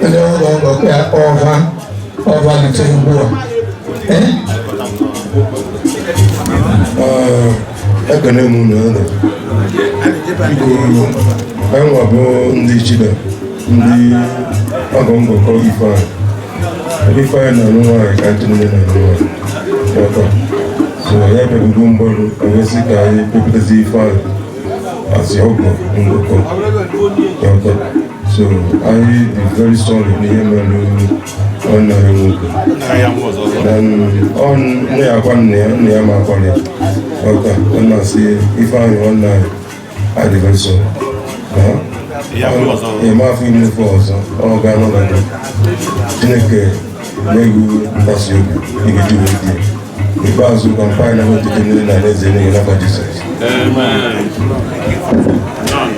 ndị ọgọ ya ọva lute ugbu a ekene m unu ọnụ enwa bụ ndị Chida ndị ọgọ ngọkọ Ifeanyị na-anụ nwaanyị ka ndị nne na-anụ nwaanyị so ya bịabugo mgbarụ anyị sị ka anyị kpepụtazi Ifeanyị asị ọgọ ngọkọ so anyị dị very sorry n'ihe mere nwanne anyị nwoke nne ya gwa nne ya ma akwara ya ọ na-asị Ifeanyị nwanne anyị adị very sorry ma afọ ime ife ọzọ ọ ga-anọ na gị Chineke na-egwu mgbasi obi ịga-eji wee dị ikpeazụ ka mpa anyị na-enwetike mmiri na alaeze n'ihi n'afọ Jizọs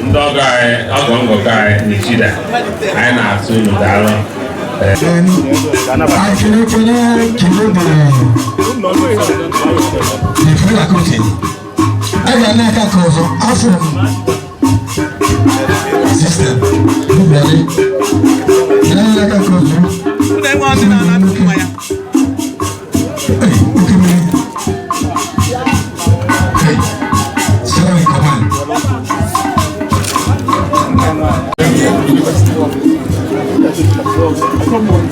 ndị ọgọ anyị ọgọ ngọkọ anyị n'Ichida anyị na-atụ unu daalụ
aga n'aka ka ọzọ afọ sister bịara n'aka ka ọzọ sorry come on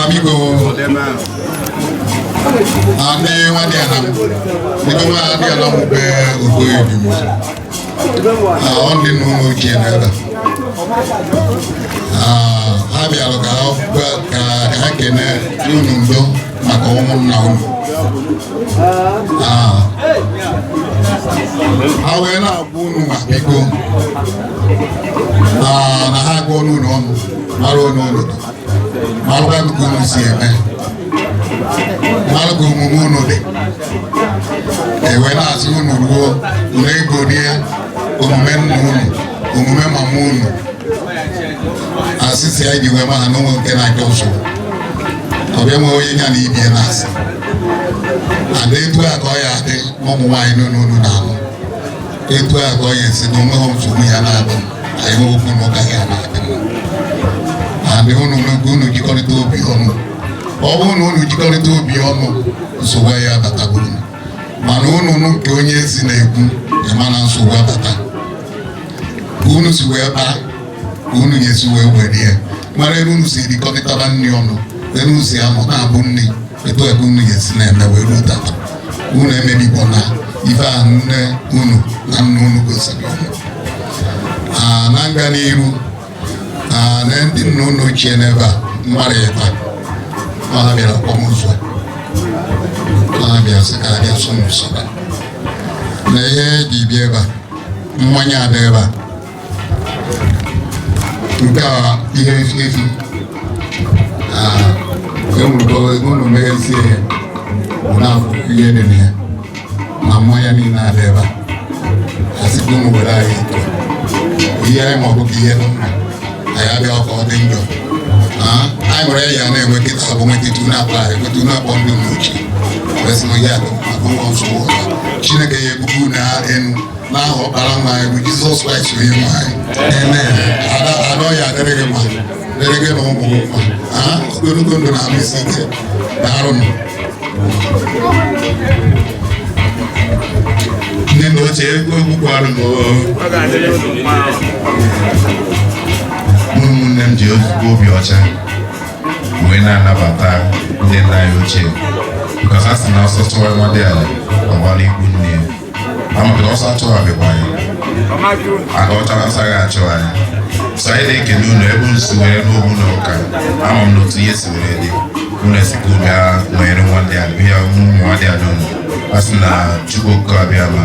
amigo ane wadi anam nibi ma adi anam be ogo edumu on di no jenera ha bi alo ka ha kene unu ndo maka ụmụ nna unu ha wee na-agwa unu ma biko na ha agwa unu n'ọnụ mara onye unu dị marụkwa ka unu si eme mara ka omume unu dị ewe na-asị unu ruo unu ego dị ya omume nna unu omume mama unu asịsị anyị ji wee ma ha n'onwe nke na-achọ nsogbu ọbịa nwe onye ya na ibie na-asị ada etu a ka ọ ya adị ụmụ nwaanyị n'onu na-anụ etu a ka ọ ya esi na onwe ha nsogbu ya na-adị anyị nwe okwu n'ụka ya na-adị adị unu jikọrịta obi ọnụ ọ bụrụ na unu jikọrịta obi ọnụ nsogbu ya abatagburu mana unu nke onye ezi na-ekwu ịma na nsogbu abata unu si wee kpaa unu ga-esi wee were ya mara ebe unu si erikọrịtara nri ọnụ enu si amụ na-abụ nri etu ebe unu ga-esi na-eme wee ruo tata unu emebikwa na ife ahụ nne unu na nna unu gosiri unu na nga n'iru na ndị nna unu ochie n'ebe a mmadụ ịta ha bịara akwamozu ha bịara sị ka abịa so n'usoro na ihe eji bịa ebe a mmanya ada ebe a nke a ihe efi efi unu meghezi ihe na-afụ ihe dị na ya ma mmanya niile adị ebe a asịkwa unu were anyị ike ihe anyị ma ọ bụ ka ihe dị mma anyị abịa ọka ọ dị njọ anyị nwere ya na-enwe kịta abụ nwetịtụ na-akpa anyị nwetụ na-akpọ ndị ụmụ ochie wesị ya dị maka nwa nsogbu ọzọ Chineke ya ebubu na enu n'aha ọkpara nwa anyị bụ Jizọs Kraịst onye nwe anyị adọ ya adịrị gị mma dịrị gị na ụmụ gị mma ogologo ndụ na-alụ isi ike daarụnụ ndị nna ochie egbukwarụ ụmụnne m ji ozugbo obi ọcha wee na-anabata ndị nna anyị ochie because a sị na ọsọ tụwa nwa dị ala ọgbara ikwu nne ya amaka ọsọ achọghabịkwa anyị aka ọcha asaghị achọ anyị so anyị na-ekele unu ebe unu si were n'obu na ụka ama m n'otu ihe si were dị unu esika ome ha nwere nwa dị ala ihe ụmụ nwa dị ala unu a sị na Chukwu okike abịa ma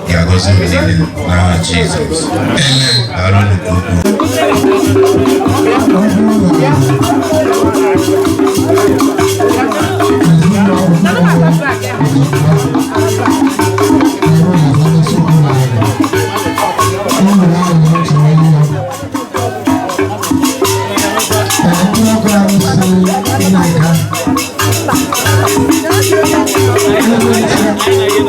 ga-agọzi unu niile n'aha Jizọs daalụ unu nke
Thank you.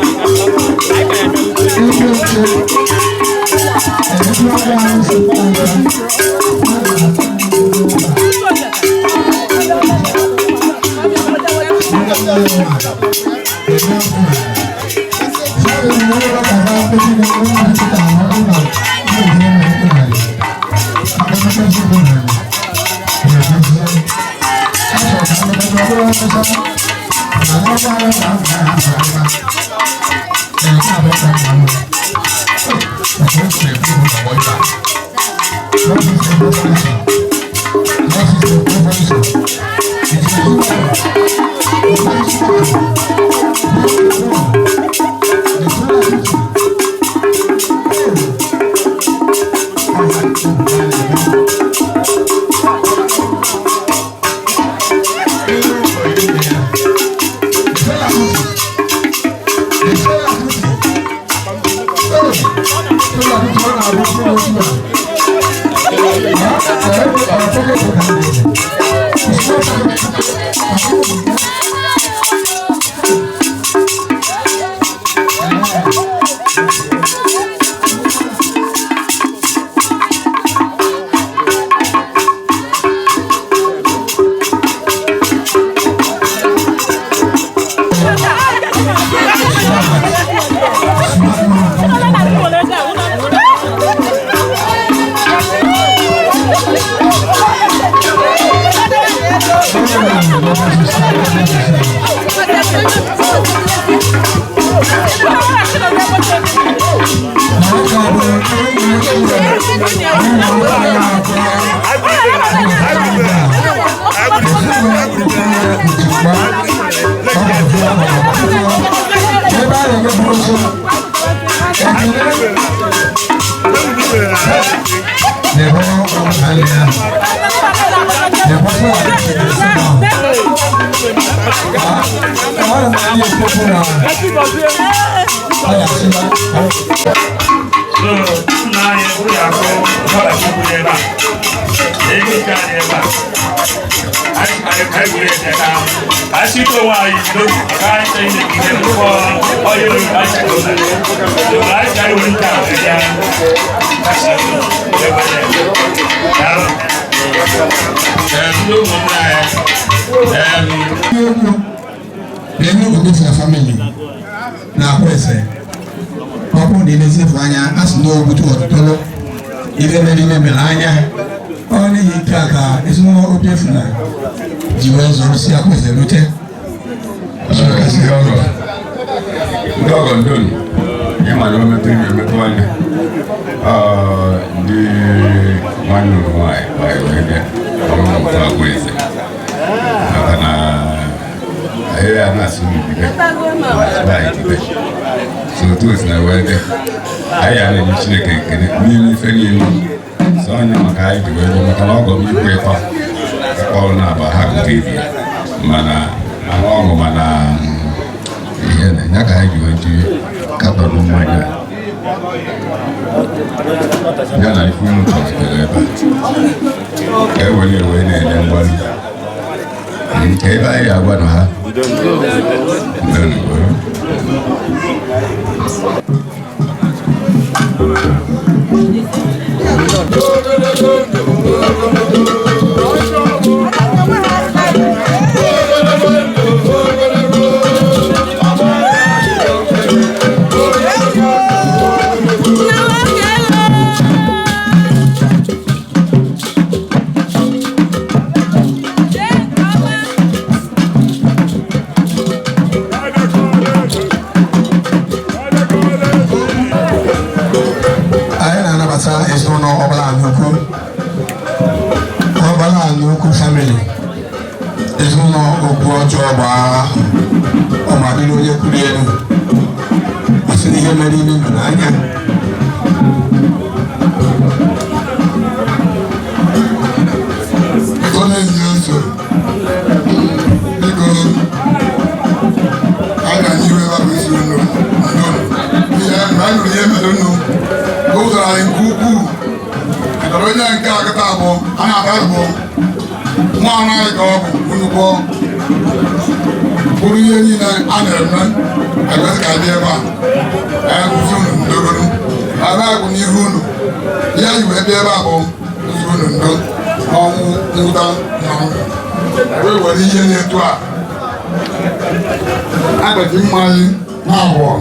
akpati mmanya na abụọ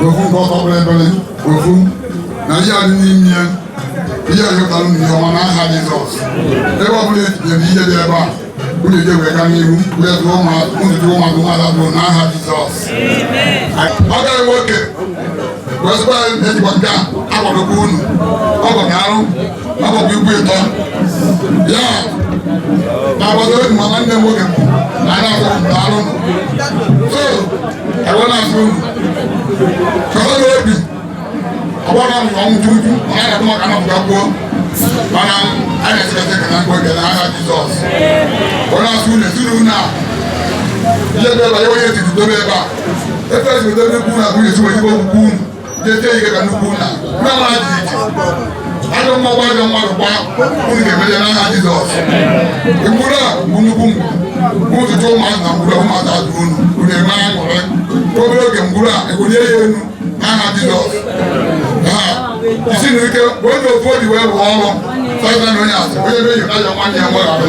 ofu nke ọtọ bịrịbịrị ofu na ihe adị n'ime ya ihe ajụtara n'ihe ọma n'aha Jizọs ebe ọ bụla etinyere ihe dị ebe a unu eje wee gaa n'ihu wee zụọ ụmụazụ nwada bụ n'aha Jizọs ọ gaghị nwoke wezụkwa ejikwa nke a akwadokwa unu ọgọ na arụ ọgọbụ ikwu ịtọ ya na agbata obi ma nwanne m nwoke na a na-azụ na arụ so ewe na-asụ unu chọrọ obi ọgbara m ọnwụ tutu ma a na-atụ maka napụta kwuo mana a na-esekasị ka na mgbe na agha Jizọs onye asụ unu esiri unu a ihe ebe ebe onye etiti dobe ebe a efe esi dobe nnukwu unu abụghị esi wezigbo okwukwu unu ga-ete ike ka nnukwu unu na mara dị iche ajọ mmadụ ajọ mmadụ gba unu ga-emeje n'agha Jizọs mgburu a bụ nnukwu mgbu ụtụtụ ụmụazụ na mgburu ụmụazụ azụ unu eme aṅụrị obere oge mgburu a egolie ya elu n'agha Jizọs isi na ike onye ofu obi wee rụọ ọrụ sọta na onye asị onye meyi ajọ nwanne ya nwegharụ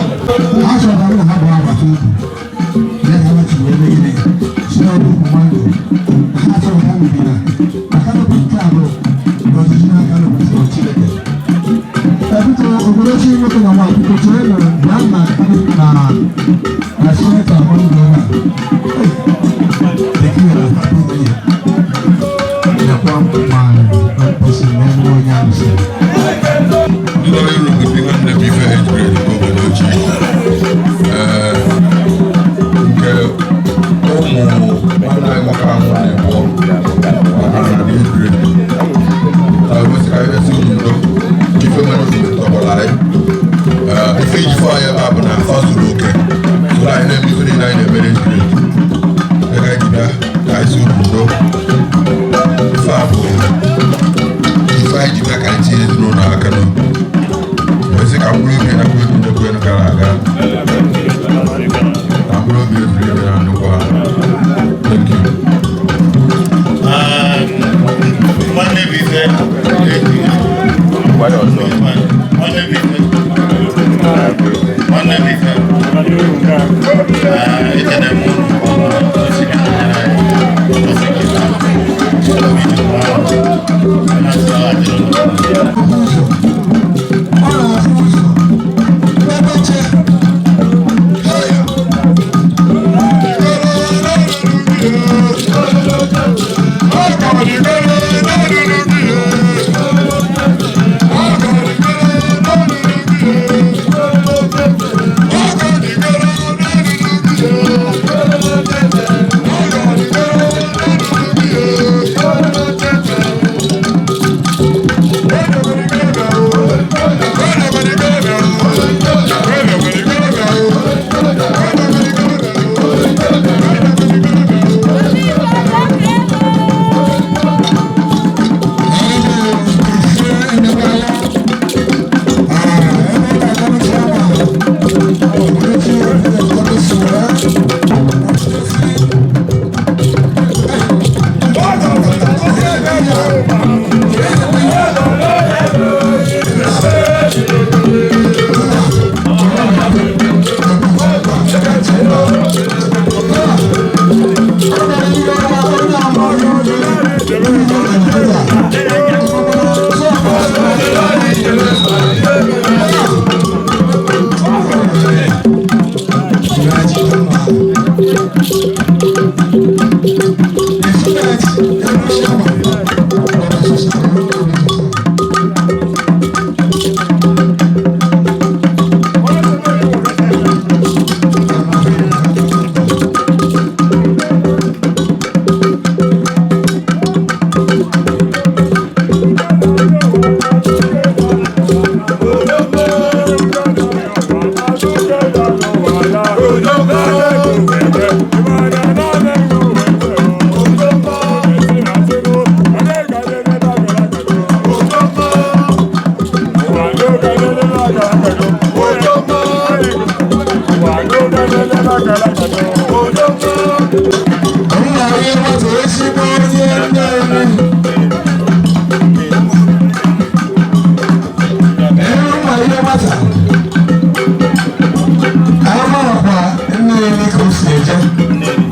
Nne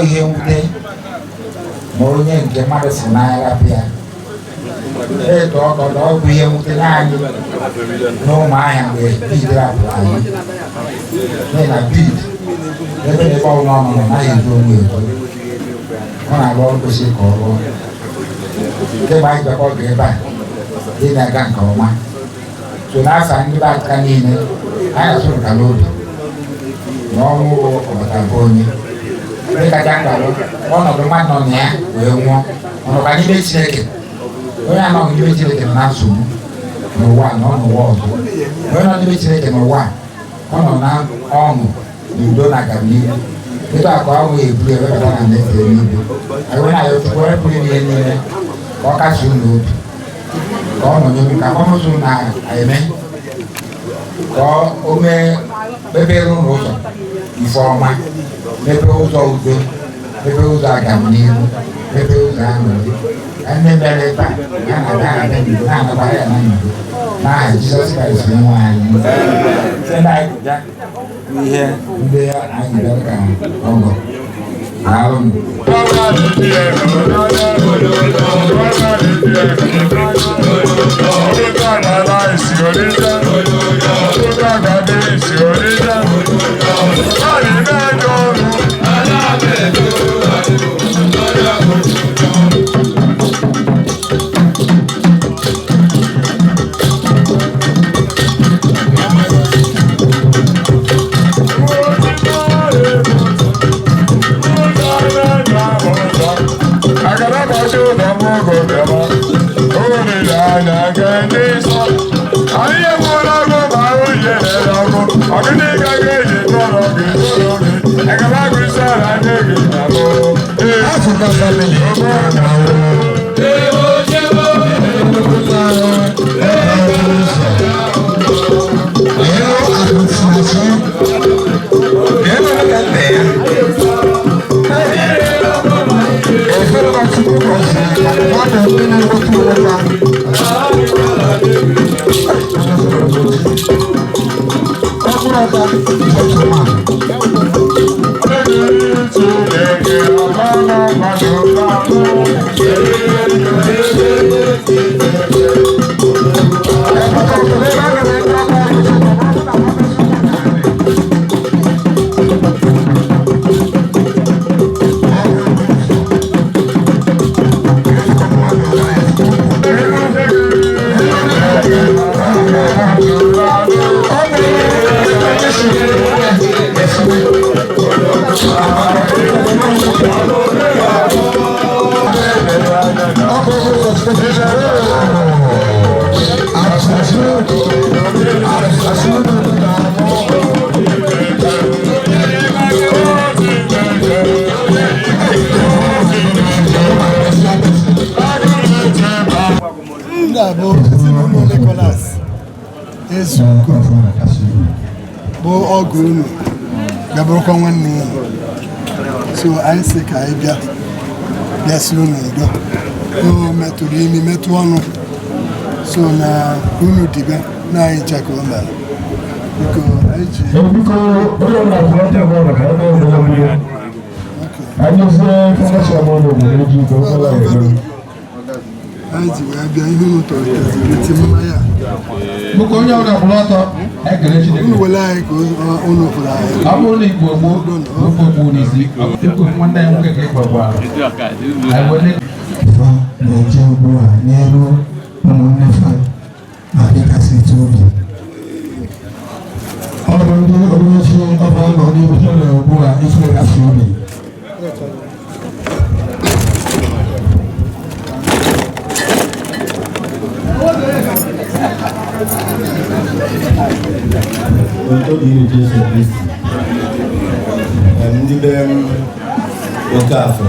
ihe nwute ma onye nke mmadụ si n'anya bịa eto ọkọdọ ọ bụ ihe nwute anyị n'ụmụahịa mgbe bid rapụrụ anyị n'ihi na bid ebe ebe ọbụla ọ nọ naghị eju onwe eto ọ na-arụ ọrụ kwesịrị ka ọ rụọ kemgbe anyị bịakwa ọgụ ebe a dị na-aga nke ọma so n'afọ ndị be aka niile anyị asụrụka n'obi na ọnwụ ọbataba onye dịkacha mkparụ ọnọdụ mmadụ nọ na ya wee nwụọ ọnọdụ n'ime Chineke onye anọghị n'ime Chineke nọ na nsogbu n'ụwa na ọ n'ụwa ọzọ onye nọ n'ime Chineke n'ụwa ọ nọ na ọṅụ na udo na agamnihu etu a ka ọ nwee eburu ewepụta na ndefere n'igwe ewe na ya otukwu wepụrụ ihe niile ka ọ kasị unu obi ka ọ nọnye ka ọmụzụ na-eme ka o mee mepere ụlọ ụzọ ifeọma mepere ụzọ udo mepere ụzọ agamnihu mepere ụzọ aṅụrị nne mere ebe a ya na-aga na-anagbara ya na ndụ n'aha Jizọs Kraịst nwe anyị site na anyị bịa ihe ndị anyị bịara ka ọgọ alụ
ndị a bụ ezinụlọ Nicholas Ezuko bụ ọgụ unu gabụrụkwa nwanne unu so anyị sị ka anyị bịa si unu ndo o metụrụ imi metụ ọnụ so na unu dibe na anyị chaka o mere biko anyị ji anyị ji wee bịa ihe unu tọrọ eti mmanya
Buku onye ọbụla bụrụ ọtọ ekele Chineke.
unu wele anyị ka unu fụrụ anyị
Ọ bụrụ na Igbo gboo ofe okwu n'isi ikwu nwanne ya nwoke ka ịgbagbara anyị wele
na-eje ugbu a n'elu ụmụnne fa ma dịkasị ite obi ọ bụ ndị onyeisi ọba nọ n'ihu ụlọ ugbu a ifegasị obi
ndị be oke afọ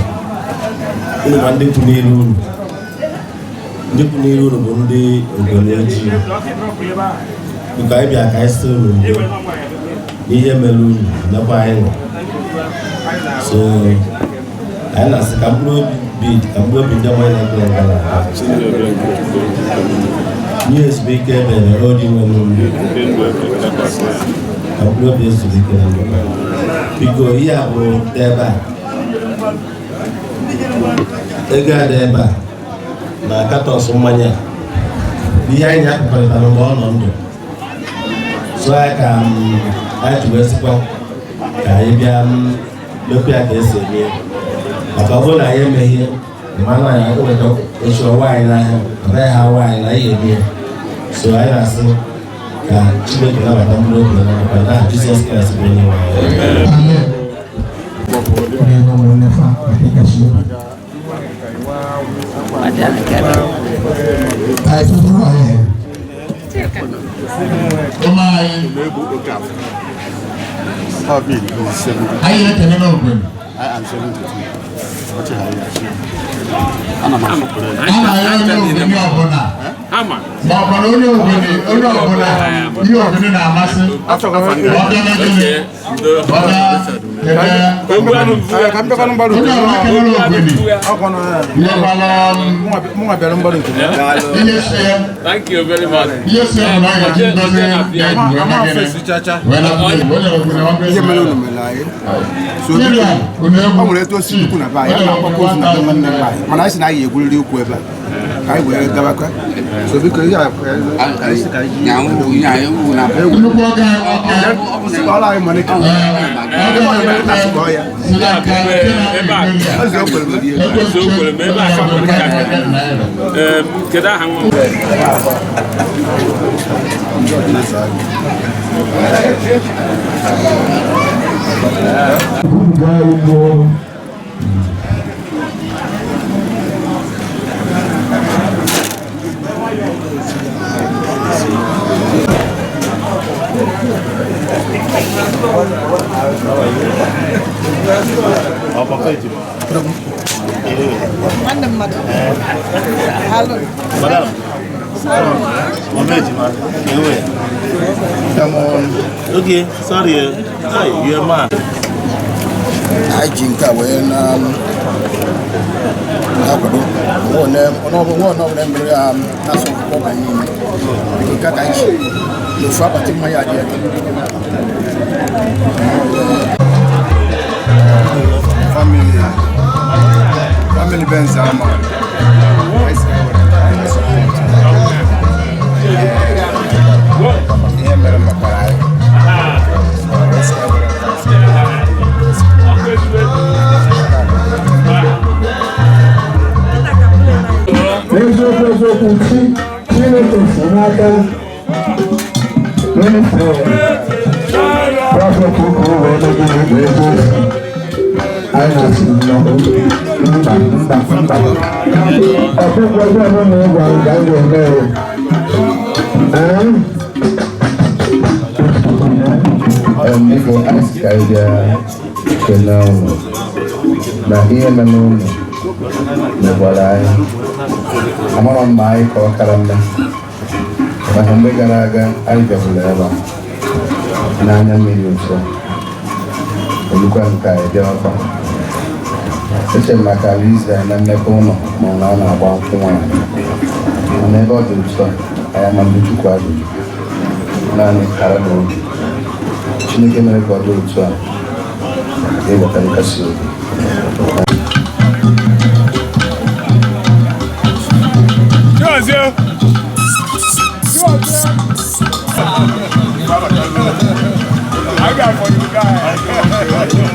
unu ma ndị kwụ n'iru unu bụ ndị ogoni ojii bụka anyị bịa ka anyị site unu ndo n'ihe mere unu nakwa anyị nọ so anyị na-asị ka mkpụrụ obi ndị ọma na-ekwe ngala nye ezumike ebere ori nwe n'ụlọ ka mkpụrụ obi ezumike na ndụ biko ihe a bụ ebe a ego a dị ebe a na katọs mmanya ihe anyị akụkọrịtara mgbe ọ nọ ndụ so anyị ka anyị ji wee sịkwa ka anyị bịa mekwa ya ka esi eme maka ọ bụrụ na anyị emeghie mmanụ anyị akụweta echi ọwa anyị n'ahịa ọ naghị ha nwa anyị na ihe eme so anyị na-asị ka Chineke nabata mkpụrụ obi na nakwa na Jizọs Kraịst bụ onye nwe
Bapak onye ọbụla ihe ogene na-amasị
so because ya na all I money can
Okay, sorry. Hi, you're man.
I think I will one of them that's what I mean. Because you far to my idea. Family Benz
Before ask idea to know na here na no na walay amara m ma anyị ka ọ kara mma maka mgbe gara aga anyị bịabụla ebe a n'anya mmiri otu a olukwa nke anyị bịawakwa eche m maka Liza na mmepe ụlọ ma ọ na ọ na-agba nkwụ nwaanyị mana ebe ọ dị otu a anyị ama ndị Chukwu ajụjụ naanị kara n'oge Chineke mere ka ọ dị otu a ga-eweta nkasi obi
I got for you guys.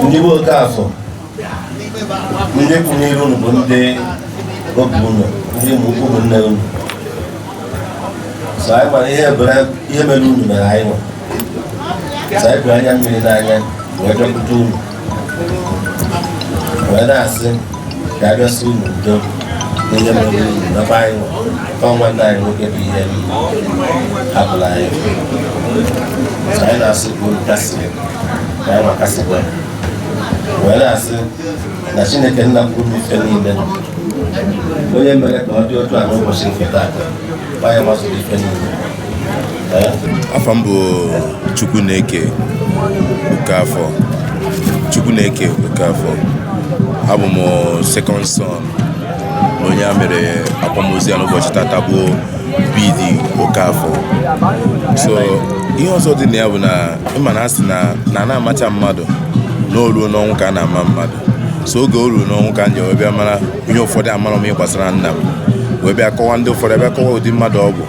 Ndị bụ oke afọ ndị kwụnyere unu bụ ndị obi unu ndị ụmụnne unu so anyị mara ihe mere unu mere anyị nwa so anyị bụ anya mmiri n'anya wee bịakwute unu wee na-asị ka a bịasị unu udo n'ihe mere unu nakwa anyị nwa nwanne anyị nwoke bụ ihe hapụrụ anyị so anyị na-asị ka unu kasị ka anyị makasịkwa wee na-asị na Chineke nna kwuru ife niile onye mere ka ọ dị otu a n'ụbọchị nke taata anyị gbasoro ife niile.
Afọ m bụ Chukwuneke Okafọ. Chukwuneke Okafọ. Abụ m second son onye a mere akwamozu ya n'ụbọchị tata bụ Bidi Okafọ. So ihe ọzọ dị na ya bụ na ịma na asị na na-amacha mmadụ n'olu n'ọnwụ ka a na-ama mmadụ. So oge o ruru n'ọnwụ ka m ji wee bịa mara ihe ụfọdụ amara m ihe gbasara nna m wee bịa kọwa ndị ụfọdụ bịa kọwa ụdị mmadụ ọ bụ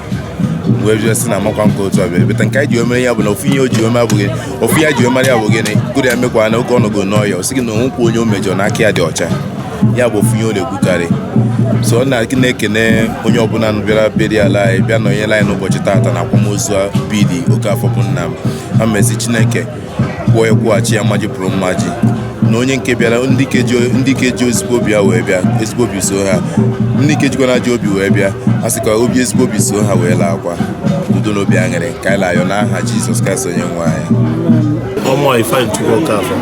wee bịa sị na amakwa nke otu a bịa bịa nke anyị ji omere ya bụ na ofu ihe o ji ome abụghị ofu ihe ji omere ya bụ gịnị gụrụ ya mekwa na oge ọnọgo n'ọya o sị gị na onwekwa onye o mejọ n'aka ya dị ọcha ya bụ ofu ihe ọ na-ekwukarị. So ọ na-ekene onye ọbụla bịara beri ala anyị bịa nọnyere anyị n'ụbọchị taata na akwamozu Bidi Okafọ bụ nna m ha mezi Chineke kwụọ ya kwụghachi ya mmaji pụrụ mmaji na onye nke bịara ndị ke ji ezigbo obi ha wee bịa ezigbo obi so ha ndị ke jikwa na ji obi wee bịa a sị ka obi ezigbo obi so ha wee laa akwa udo n'obi aṅụrị ka anyị laayọ n'aha Jizọs Kraịst onye nwe anyị.
Ọmụ Ifeanyịchukwu Okafọ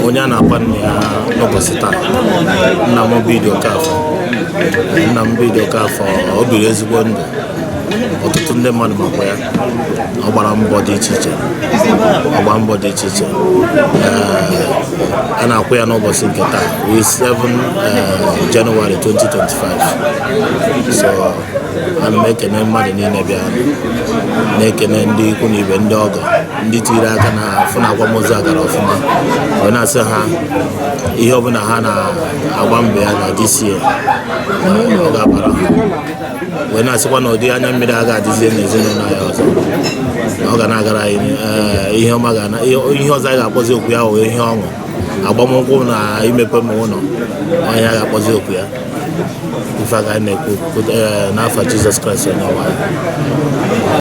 onye a na-akwa nne ya n'ụbọchị taa nna m Bidi Okafọ. Nna m Bidi Okafọ o biri ezigbo ndụ ọtụtụ ndị mmadụ makwa ya ọ gbara mbọ dị iche iche a na-akwụ ya n'ụbọchị nke taa 7 Jenụwarị 2025. So ana m ekene mmadụ niile bịa na-ekene ndị ikwu na ibe ndị ọgọ ndị tiri aka na afụ na akwamozu a gara ọfụma wee na-asị ha ihe ọbụla ha na-agba mbọ ya na DCA ọ ga-abara wee na-asịkwa na ụdị anya mmiri a ga-adịzie n'ezinụlọ ya ọzọ ọ ga na-agara anyị ihe ọzọ anyị ga-akpọzi okwu ya wee ihe ọṅụ agbamnkwụ na imepe ma ụlọ onye a ga-akpọzi okwu ya ife aga na-ekwu n'afọ Jizọs Kraịst onye nwe anyị.